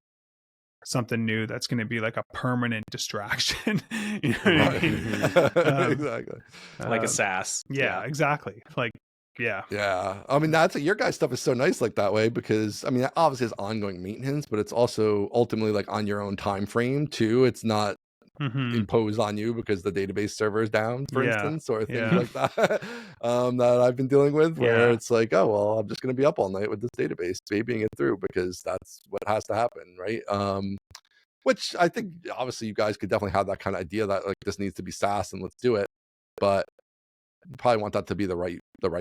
B: something new that's going to be like a permanent distraction. You know what I mean?
A: Exactly.
C: Like a SaaS.
B: Yeah, exactly. Like
A: yeah. I mean, that's your guys' stuff is so nice like that way because I mean, it obviously has ongoing maintenance, but it's also ultimately like on your own time frame too. It's not imposed on you because the database server is down, for instance, or things like that that I've been dealing with, where it's like, oh well, I'm just going to be up all night with this database, babying it through because that's what has to happen, right? Which I think obviously you guys could definitely have that kind of idea that like this needs to be SaaS and let's do it, but you probably want that to be the right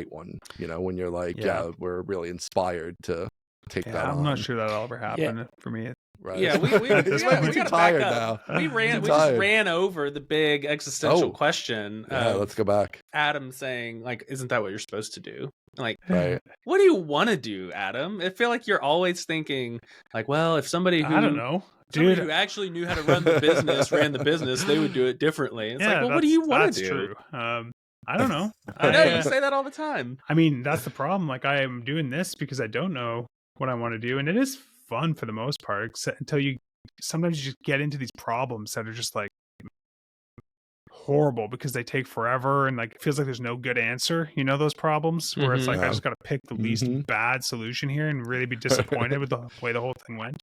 A: one, you know, when you're like, we're really inspired to take that on.
B: I'm not sure that'll ever happen for me.
A: Right.
C: Yeah, we
A: too tired now.
C: We just ran over the big existential question.
A: Let's go back.
C: Adam saying, like, isn't that what you're supposed to do? Like,
A: what
C: do you want to do, Adam? I feel like you're always thinking, like, well, if somebody who
B: I don't know.
C: Dude, who actually knew how to run the business ran the business, they would do it differently. It's like, well, what do you want to do?
B: True. I don't know.
C: I know you say that all the time.
B: I mean, that's the problem. Like, I am doing this because I don't know what I want to do, and it is fun for the most part. Except until sometimes you just get into these problems that are just like horrible because they take forever, and like it feels like there's no good answer. You know those problems where it's like I just got to pick the least bad solution here and really be disappointed with the way the whole thing went.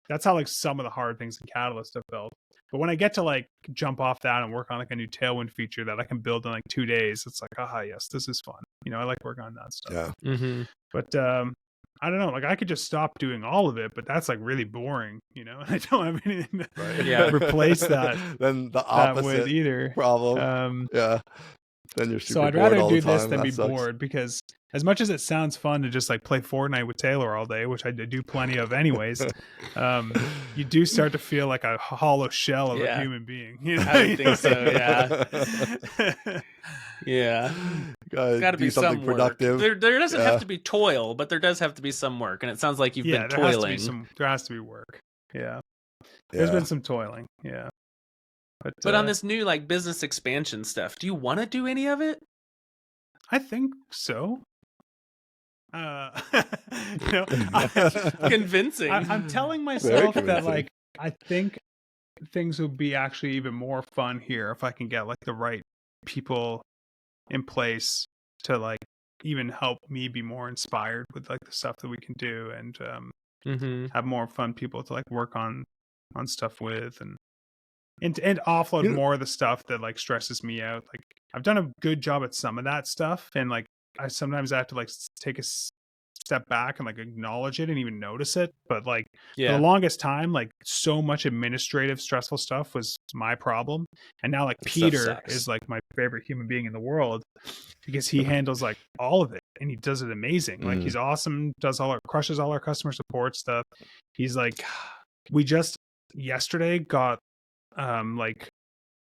B: That's how like some of the hard things in Catalyst have felt. But when I get to like jump off that and work on like a new Tailwind feature that I can build in like 2 days, it's like, yes, this is fun. You know, I like working on that stuff.
A: Yeah.
B: But I don't know. Like I could just stop doing all of it, but that's like really boring. You know, I don't have anything to replace that.
A: Then the opposite
B: with either
A: problem. Then you're super
B: so I'd rather do this
A: than
B: be bored because as much as it sounds fun to just like play Fortnite with Taylor all day, which I do plenty of anyways, you do start to feel like a hollow shell of a human being. You know?
C: I would think so. Yeah.
A: It's got to be something productive.
C: There doesn't have to be toil, but there does have to be some work. And it sounds like you've been toiling.
B: There has to be work. Yeah. There's been some toiling. Yeah.
C: But on this new like business expansion stuff, do you want to do any of it?
B: I think so.
C: Convincing.
B: I'm telling myself that like I think things would be actually even more fun here if I can get like the right people in place to like even help me be more inspired with like the stuff that we can do and have more fun people to like work on stuff with and offload more of the stuff that like stresses me out. Like I've done a good job at some of that stuff, and like I sometimes have to like take a step back and like acknowledge it and even notice it. But like for the longest time, like so much administrative stressful stuff was my problem, and now like Peter is like my favorite human being in the world because he handles like all of it and he does it amazing. Like he's awesome, crushes all our customer support stuff. He's like, we just yesterday got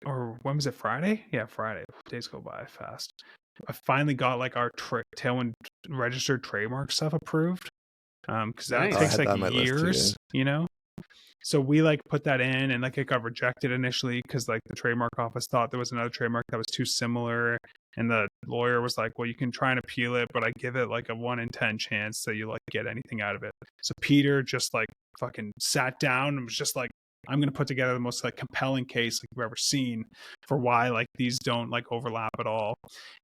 B: or when was it, Friday? Yeah, Friday. Days go by fast. I finally got like our Tailwind registered trademark stuff approved because that takes like years, you know. So we like put that in and like it got rejected initially because like the trademark office thought there was another trademark that was too similar, and the lawyer was like, well, you can try and appeal it, but I give it like a 1 in 10 chance that you like get anything out of it. So Peter just like fucking sat down and was just like I'm going to put together the most like compelling case like we've ever seen for why like these don't like overlap at all.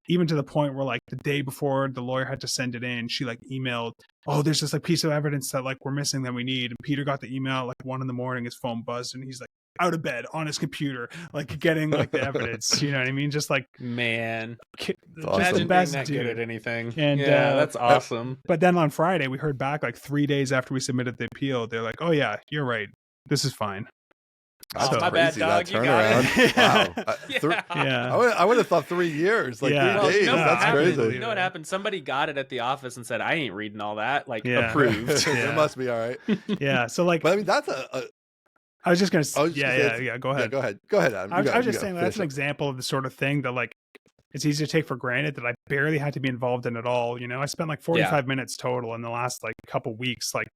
B: Even to the point where like the day before the lawyer had to send it in, she like emailed, oh, there's this like piece of evidence that like we're missing that we need. And Peter got the email at like 1 a.m, his phone buzzed, and he's like out of bed on his computer, like getting like the evidence. You know what I mean? Just like,
C: man,
B: just
C: imagine
B: the best
C: being that
B: dude
C: good at anything.
B: And
C: yeah, that's awesome.
B: But then on Friday, we heard back like 3 days after we submitted the appeal. They're like, oh yeah, you're right. This is fine.
A: That's
C: my
A: crazy,
C: bad, dog.
A: that
C: You got
A: turnaround.
C: it.
A: Wow.
B: Yeah.
A: I would have thought 3 years, like
B: Yeah.
A: 3 days.
C: You know what
A: That's
C: happened?
A: crazy.
C: You know what happened? Somebody got it at the office and said, I ain't reading all that. Like,
B: Yeah.
C: approved.
A: It must be all right.
B: Yeah. So like,
A: But I mean, that's
B: I was just going to, yeah. Go ahead.
A: Go ahead, Adam.
B: I was just saying that's an example of the sort of thing that like, it's easy to take for granted that I barely had to be involved in at all. You know, I spent like 45 minutes total in the last like couple weeks, like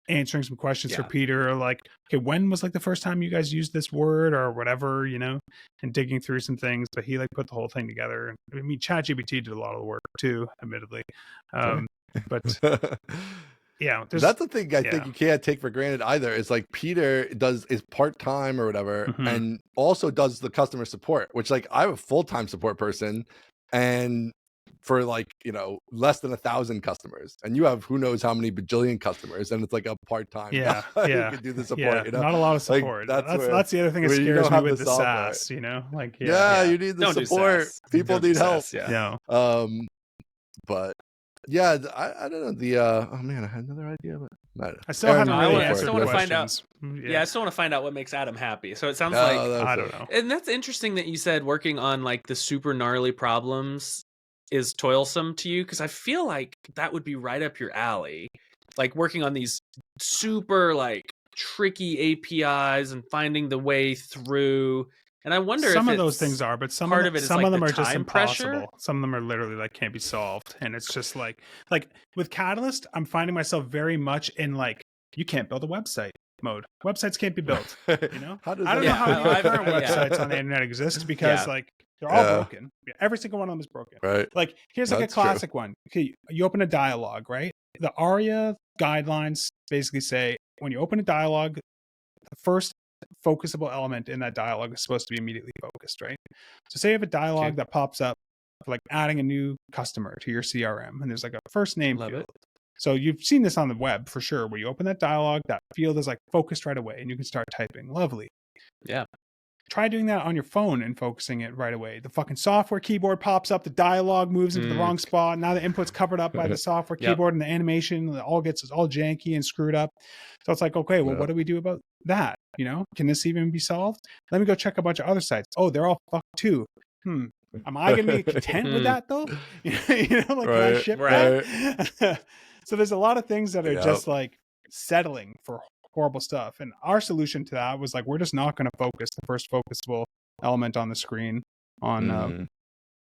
B: answering some questions for Peter, or like, okay, when was like the first time you guys used this word or whatever, you know, and digging through some things. But he like put the whole thing together. And I mean, ChatGPT did a lot of the work too, admittedly. But yeah,
A: that's the thing I think you can't take for granted either. It's like Peter is part-time or whatever, and also does the customer support, which like I have a full-time support person, and for like, you know, less than 1,000 customers, and you have who knows how many bajillion customers, and it's like a part-time.
B: You
A: can do the support. You know,
B: not a lot of support. Like, that's the other thing that scares me with the SaaS. You know, like
A: you need the support. People need help. But yeah, I don't know. Oh man, I had another idea, but
B: I still haven't really
C: I
B: answered
C: still want to find
B: questions.
C: out. I still want to find out what makes Adam happy. So it sounds like
B: I don't know.
C: And that's interesting that you said working on like the super gnarly problems is toilsome to you, because I feel like that would be right up your alley. Like working on these super like tricky APIs and finding the way through. And I wonder
B: some
C: if
B: of those things are, but some
C: of
B: them are just impossible. Pressure. Some of them are literally like can't be solved, and it's just like with Catalyst, I'm finding myself very much in like you can't build a website mode. Websites can't be built. You know, I don't know how any current websites on the internet exist because like they're all broken. Every single one of them is broken.
A: Right.
B: Like here's like a classic one. Okay, you open a dialogue, right? The ARIA guidelines basically say when you open a dialogue, the first focusable element in that dialogue is supposed to be immediately focused, right? So say you have a dialogue that pops up for like adding a new customer to your CRM, and there's like a first name field. So you've seen this on the web for sure, where you open that dialogue, that field is like focused right away and you can start typing. Lovely.
C: Yeah.
B: Try doing that on your phone and focusing it right away. The fucking software keyboard pops up, the dialogue moves into the wrong spot. Now the input's covered up by the software keyboard, and the animation it's all janky and screwed up. So it's like, okay, well, what do we do about that? You know, can this even be solved? Let me go check a bunch of other sites. Oh, they're all fucked too. Am I going to be content with that though? You know, like can I ship that? So there's a lot of things that are just like settling for horrible stuff. And our solution to that was like, we're just not going to focus the first focusable element on the screen on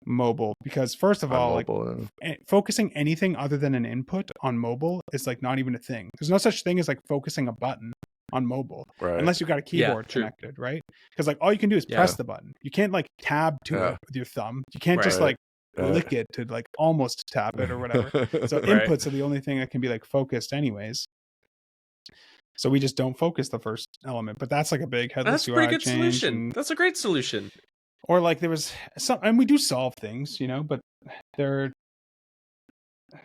B: mobile, because first of all, mobile, like focusing anything other than an input on mobile is like not even a thing. There's no such thing as like focusing a button on mobile unless you've got a keyboard connected, right? Because like all you can do is press the button. You can't like tab to it with your thumb. You can't just like lick it to like almost tap it or whatever. So inputs are the only thing that can be like focused anyways. So we just don't focus the first element, but that's like a big headless UI
C: pretty good
B: change.
C: Solution. That's a great solution.
B: Or like there was some, and we do solve things, you know, but they're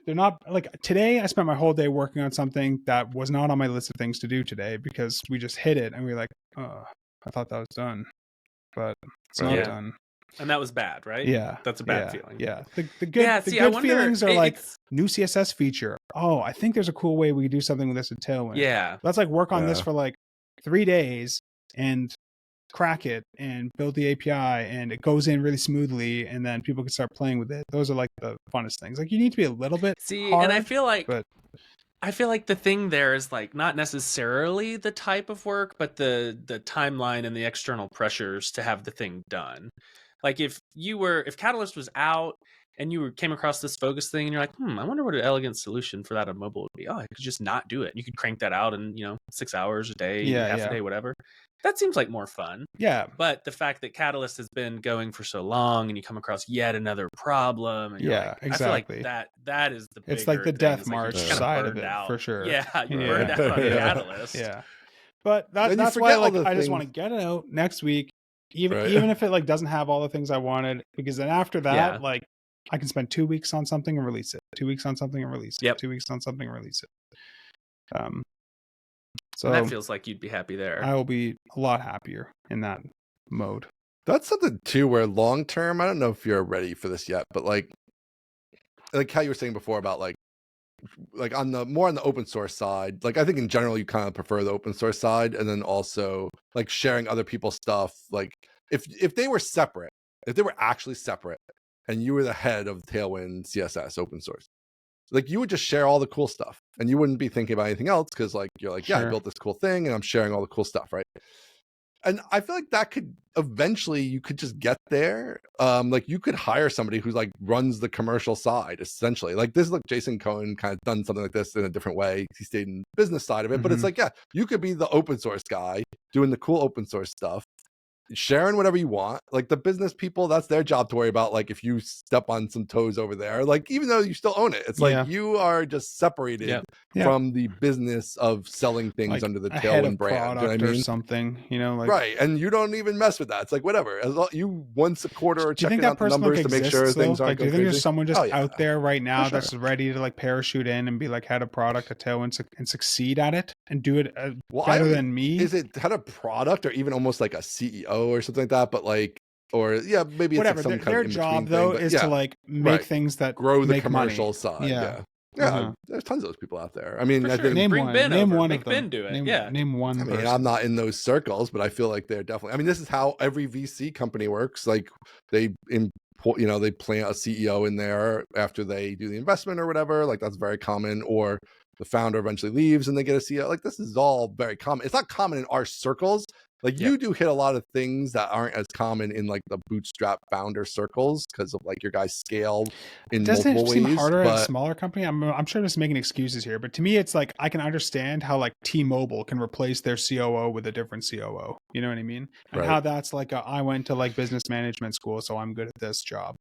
B: not like today. I spent my whole day working on something that was not on my list of things to do today because we just hit it and we were like, oh, I thought that was done, but it's not done.
C: And that was bad, right?
B: Yeah.
C: That's a bad feeling.
B: Yeah. The good feelings are like new CSS feature. Oh, I think there's a cool way we could do something with this in Tailwind.
C: Yeah.
B: Let's like work on this for like 3 days and crack it and build the API and it goes in really smoothly and then people can start playing with it. Those are like the funnest things. Like you need to be a little bit hard,
C: and I feel like the thing there is like not necessarily the type of work, but the timeline and the external pressures to have the thing done. Like if Catalyst was out and you came across this focus thing and you're like, I wonder what an elegant solution for that on mobile would be. Oh, I could just not do it. You could crank that out in, 6 hours a day, half a day, whatever. That seems like more fun.
B: Yeah.
C: But the fact that Catalyst has been going for so long and you come across yet another problem. And
B: exactly.
C: I feel like that is the bigger
B: it's like the death
C: thing.
B: march side of it for sure.
C: Yeah, you burned out on Catalyst.
B: Yeah. But
A: Then
B: that's why I just want to get it out next week, even if it like doesn't have all the things I wanted, because then after that, like I can spend 2 weeks on something and release it. 2 weeks on something and release it. 2 weeks on something and release it. So
C: and that feels like you'd be happy there.
B: I will be a lot happier in that mode.
A: That's something too where long term, I don't know if you're ready for this yet, but like how you were saying before about like on the open source side, like I think in general you kind of prefer the open source side, and then also like sharing other people's stuff. Like if they were separate, if they were actually separate, and you were the head of Tailwind CSS open source, like you would just share all the cool stuff, and you wouldn't be thinking about anything else because like you're like, I built this cool thing, and I'm sharing all the cool stuff, right? And I feel like that could eventually you could just get there. Like you could hire somebody who's like runs the commercial side essentially. Like this, look, Jason Cohen kind of done something like this in a different way. He stayed in the business side of it, but it's like, you could be the open source guy doing the cool open source stuff, sharing whatever you want. Like the business people, that's their job to worry about. Like if you step on some toes over there, like even though you still own it, it's like you are just separated from the business of selling things like under the Tailwind brand, you know what I mean?
B: Or something, you know, like
A: right. And you don't even mess with that. It's like whatever. As long, you once a quarter are checking out the numbers to make sure things aren't.
B: Like, do you think
A: crazy?
B: There's someone just out there right now that's ready to like parachute in and be like head of product at Tailwind and succeed at it and do it better than me?
A: Is it head of product or even almost like a CEO or something like that? But like, or maybe
B: whatever.
A: It's like some kind
B: their
A: of
B: job though is to like make things that
A: grow the
B: make
A: commercial
B: money.
A: side. There's tons of those people out there. I mean, I think
B: name one
C: Make
B: of them.
C: Ben do it.
B: Name one.
A: I mean, I'm not in those circles, but I feel like they're definitely. I mean, this is how every VC company works. Like they plant a CEO in there after they do the investment or whatever. Like that's very common. Or the founder eventually leaves and they get a CEO. Like this is all very common. It's not common in our circles. Like you do hit a lot of things that aren't as common in like the bootstrap founder circles because of like your guys scale in multiple ways.
B: Doesn't it seem harder at a smaller company? I'm sure I'm just making excuses here, but to me, it's like I can understand how like T-Mobile can replace their COO with a different COO. You know what I mean? And how that's like I went to like business management school, so I'm good at this job.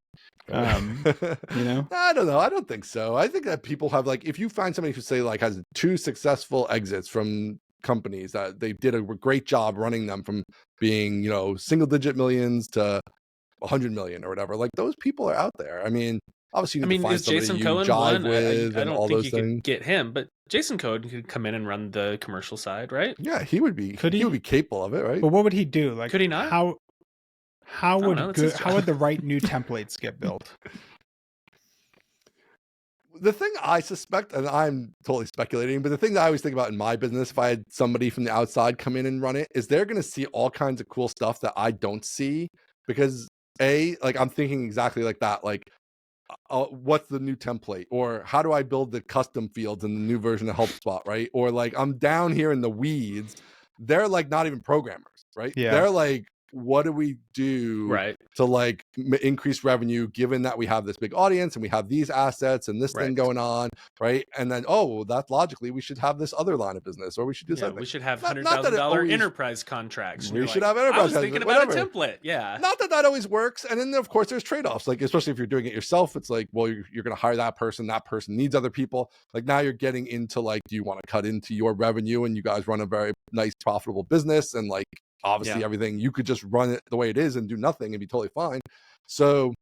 B: You know?
A: I don't know. I don't think so. I think that people have like if you find somebody who say like has 2 successful exits from companies that they did a great job running them from being single digit millions to 100 million or whatever, like those people are out there. I mean obviously you need to find
C: is Jason Cohen
A: jive
C: one?
A: with
C: I don't think you
A: things.
C: could get him, but Jason Cohen could come in and run the commercial side, right?
A: Yeah, he would be. He would be capable of it, right?
B: But what would he do? Like,
C: could he not?
B: How would the right new templates get built?
A: The thing I suspect, and I'm totally speculating, but the thing that I always think about in my business, if I had somebody from the outside come in and run it, is they're going to see all kinds of cool stuff that I don't see because like I'm thinking exactly like that, like what's the new template, or how do I build the custom fields in the new version of HelpSpot, right? Or like I'm down here in the weeds. They're like not even programmers, right?
B: Yeah.
A: They're like, what do we do to like increase revenue given that we have this big audience and we have these assets and this thing going on, right? And then that logically we should have this other line of business, or we should do something.
C: We should have $100,000 enterprise contracts.
A: We should have enterprise.
C: I was thinking about a template. Yeah,
A: not that always works. And then of course there's trade-offs, like especially if you're doing it yourself, it's like, well, you're going to hire that person needs other people. Like now you're getting into like, do you want to cut into your revenue? And you guys run a very nice profitable business, and like obviously everything you could just run it the way it is and do nothing and be totally fine. So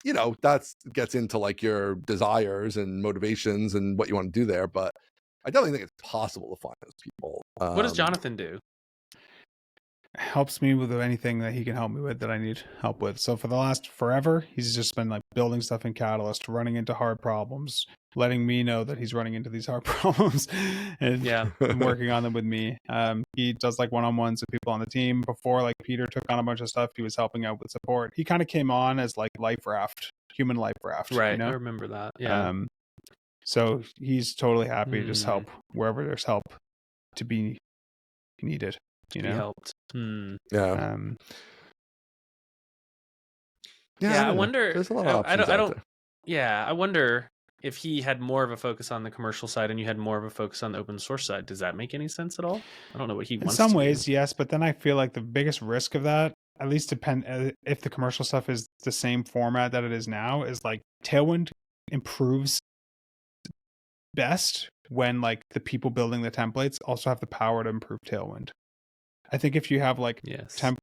A: that gets into like your desires and motivations and what you want to do there, but I definitely think it's possible to find those people.
C: What does Jonathan do?
B: Helps me with anything that he can help me with that I need help with. So for the last forever, he's just been like building stuff in Catalyst, running into hard problems, letting me know that he's running into these hard problems and working on them with me. He does like one-on-ones with people on the team. Before like Peter took on a bunch of stuff, he was helping out with support. He kind of came on as like human life raft.
C: Right. I remember that. Yeah.
B: So he's totally happy to just help wherever there's help to be needed.
C: Be helped.
A: Yeah.
C: I wonder.
A: There's a lot of options out there.
C: Yeah, I wonder if he had more of a focus on the commercial side and you had more of a focus on the open source side. Does that make any sense at all? I don't know what he wants.
B: In some ways, yes, but then I feel like the biggest risk of that, at least if the commercial stuff is the same format that it is now, is like Tailwind improves best when like the people building the templates also have the power to improve Tailwind. I think if you have like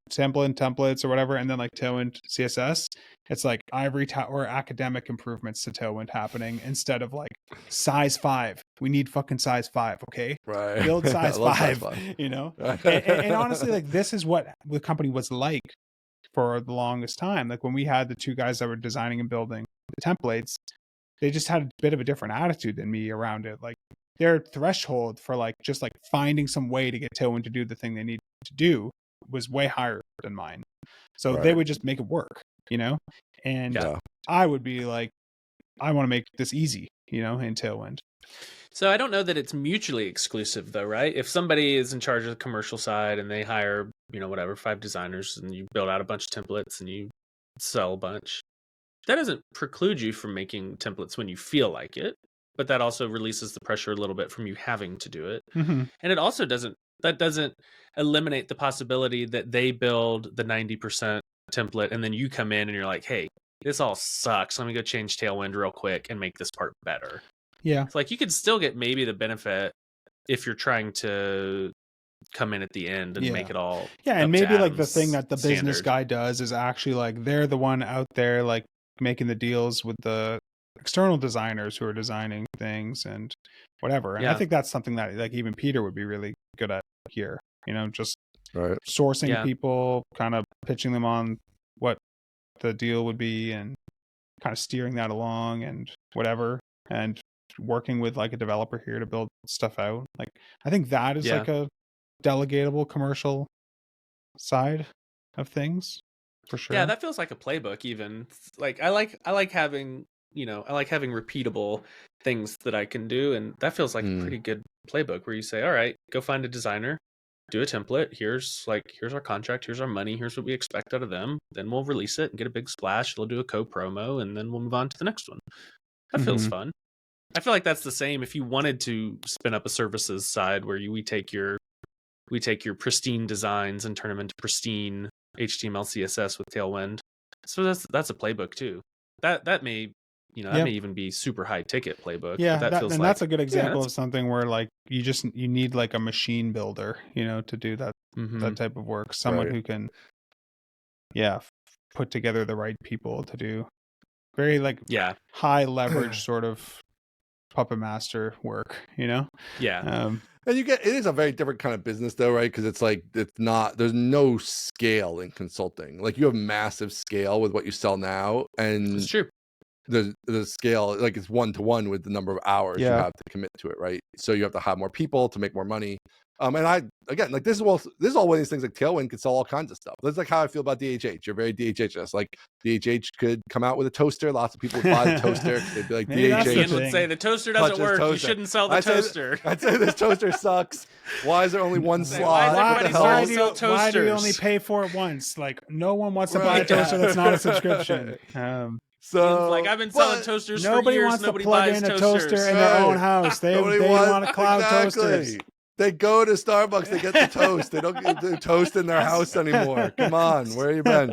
B: templates or whatever, and then like Tailwind CSS, it's like ivory or academic improvements to Tailwind happening instead of like size 5. We need fucking size 5, okay?
A: Right.
B: Build size 5,
A: 5.
B: you know? And honestly, like this is what the company was like for the longest time. Like when we had the two guys that were designing and building the templates, they just had a bit of a different attitude than me around it. Like their threshold for like just like finding some way to get Tailwind to do the thing they need to do was way higher than mine. So they would just make it work, you know? And I would be like, I want to make this easy, you know, in Tailwind.
C: So I don't know that it's mutually exclusive though, right? If somebody is in charge of the commercial side and they hire, you know, whatever, 5 designers and you build out a bunch of templates and you sell a bunch, that doesn't preclude you from making templates when you feel like it, but that also releases the pressure a little bit from you having to do it.
B: Mm-hmm.
C: And it also doesn't eliminate the possibility that they build the 90% template and then you come in and you're like, hey, this all sucks. Let me go change Tailwind real quick and make this part better.
B: Yeah.
C: It's like you could still get maybe the benefit if you're trying to come in at the end and make it all.
B: Yeah, and maybe like the thing that the business guy does is actually like they're the one out there like making the deals with the external designers who are designing things and whatever. And I think that's something that like even Peter would be really good at here, you know, just sourcing people, kind of pitching them on what the deal would be and kind of steering that along and whatever, and working with like a developer here to build stuff out. Like I think that is like a delegatable commercial side of things for sure.
C: Yeah, that feels like a playbook even. Like I like having, you know, I like having repeatable things that I can do, and that feels like a pretty good playbook where you say, all right, go find a designer, do a template, here's our contract, here's our money, here's what we expect out of them, then we'll release it and get a big splash, they'll do a co-promo, and then we'll move on to the next one. That feels fun. I feel like that's the same if you wanted to spin up a services side where we take your pristine designs and turn them into pristine HTML CSS with Tailwind. So that's a playbook too. That may, you know, that may even be super high ticket playbook.
B: Yeah,
C: but that feels like,
B: that's a good example of something where like you need like a machine builder, you know, to do that that type of work. Someone who can put together the right people to do very like high leverage sort of puppet master work, you know?
A: And it is a very different kind of business though, right? Because it's like, there's no scale in consulting. Like you have massive scale with what you sell now. And
C: it's true.
A: The scale, like it's 1-to-1 with the number of hours you have to commit to it, right? So you have to have more people to make more money. And I, again, like this is all one of these things like Tailwind could sell all kinds of stuff. That's like how I feel about DHH. You're very DHH-esque. Like DHH could come out with a toaster. Lots of people would buy the toaster. They'd be like, DHH.
C: Ian would say the toaster doesn't work. You shouldn't sell the toaster.
A: I'd say this toaster sucks. Why is there only one slot?
B: Why do you only pay for it once? Like no one wants to buy a toaster that's not a subscription.
A: So
C: like I've been selling toasters for years.
B: Wants
C: nobody
B: to plug
C: buys
B: in a
C: toasters.
B: toaster in their own house. They want a cloud toasters.
A: They go to Starbucks, they get the toast. They don't get the toast in their house anymore. Come on, where you been?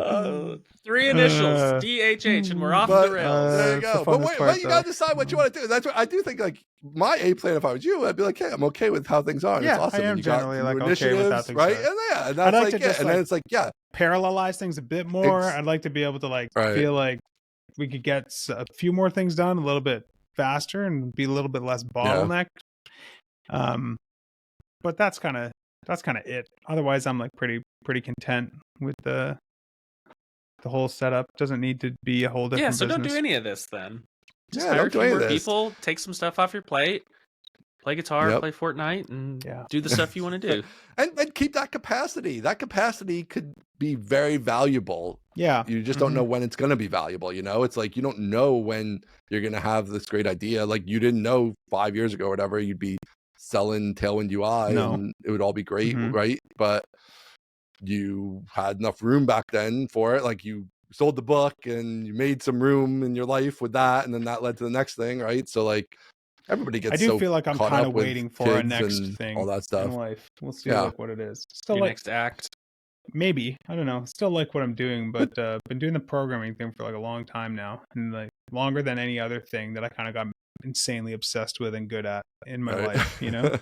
C: 3 initials, DHH, and we're off the rails.
A: There you go. But wait, you gotta decide what you want to do. That's what I do think. Like my A plan, if I was you, I'd be like, hey, I'm okay with how things are. And it's awesome.
B: I am generally like okay with how things
A: right?
B: Are.
A: And that's like it. And then it's like,
B: parallelize things a bit more. I'd like to be able to like feel like we could get a few more things done a little bit faster and be a little bit less bottlenecked. But that's kind of it. Otherwise, I'm like pretty content with the whole setup. Doesn't need to be a whole different business.
C: Don't do any of this then. Just
A: hire a few more
C: people, take some stuff off your plate, play guitar, play Fortnite, and do the stuff you want to do.
A: and keep that capacity. That capacity could be very valuable.
B: Yeah.
A: You just don't know when it's going to be valuable. You know, it's like you don't know when you're going to have this great idea. Like you didn't know 5 years ago or whatever you'd be selling Tailwind UI and it would all be great, right? But you had enough room back then for it. Like you sold the book and you made some room in your life with that, and then that led to the next thing, right? So like everybody gets.
B: I do feel like I'm kind of waiting for a next thing,
A: all that stuff
B: in life. We'll see like what it is. Still
C: your
B: like
C: next act.
B: Maybe, I don't know. Still like what I'm doing, but been doing the programming thing for like a long time now, and like longer than any other thing that I kind of got insanely obsessed with and good at in my life, you know?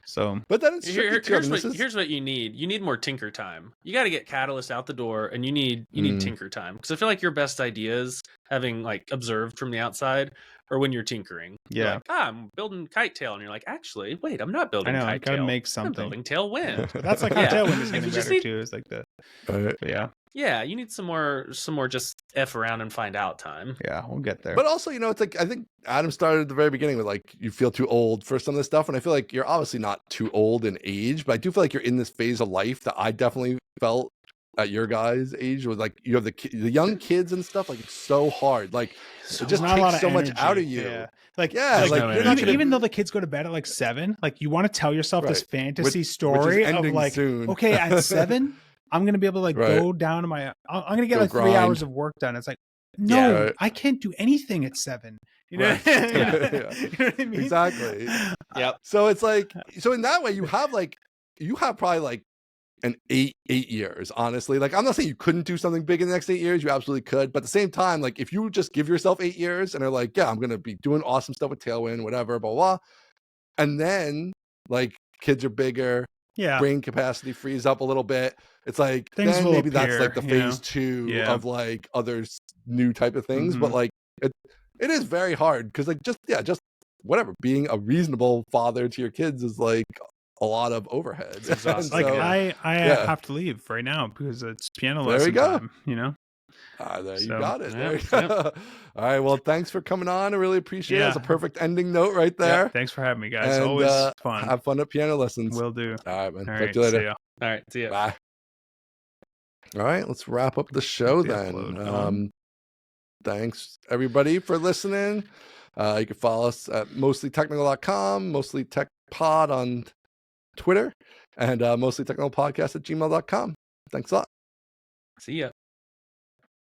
B: So,
A: but then it's
C: here's what you need. You need more tinker time. You got to get Catalyst out the door, and you need tinker time, because I feel like your best ideas, having like observed from the outside, are when you're tinkering.
B: Yeah,
C: you're like, I'm building kite tail, and you're like, actually, wait, I'm not building kite tail.
B: I gotta make something.
C: I'm building Tailwind.
B: But that's like how Tailwind is getting better too. Is like the
C: yeah, you need some more just F around and find out time.
B: Yeah, we'll get there.
A: But also, you know, it's like, I think Adam started at the very beginning with like, you feel too old for some of this stuff. And I feel like you're obviously not too old in age, but I do feel like you're in this phase of life that I definitely felt at your guys' age, was like, you have the young kids and stuff. Like, it's so hard. Like, it just takes so much out of you.
B: Yeah.
A: Like,
B: even though the kids go to bed at like 7, like you want to tell yourself this fantasy story of like, soon. Okay, at 7, I'm going to be able to like go down to my, I'm going to get like 3 hours of work done. It's like, no, I can't do anything at 7. You know, you know what I mean?
A: Exactly.
C: Yep.
A: So it's like, so in that way, you have probably like an 8 years, honestly. Like, I'm not saying you couldn't do something big in the next 8 years. You absolutely could. But at the same time, like, if you just give yourself 8 years and are like, yeah, I'm going to be doing awesome stuff with Tailwind, whatever, blah, blah. And then like kids are bigger. Yeah. Brain capacity frees up a little bit. It's like, things then maybe appear, that's like the phase 2 of like other new type of things. But like, it is very hard because like, just whatever, being a reasonable father to your kids is like a lot of overhead.
B: Like, so, I have to leave right now because it's piano lesson time, you know?
A: There you got it. There you go. All right. Well, thanks for coming on. I really appreciate it. It's a perfect ending note right there.
B: Thanks for having me, guys.
A: And,
B: always fun.
A: Have fun at piano lessons.
B: Will do.
A: All right, man.
B: All
A: Talk to you later.
B: See ya.
C: All right. See ya.
A: Bye. All right. Let's wrap up the show then. Thanks everybody for listening. You can follow us at mostlytechnical.com, mostlytechpod on Twitter, and mostlytechnicalpodcast@gmail.com. Thanks a lot.
C: See ya.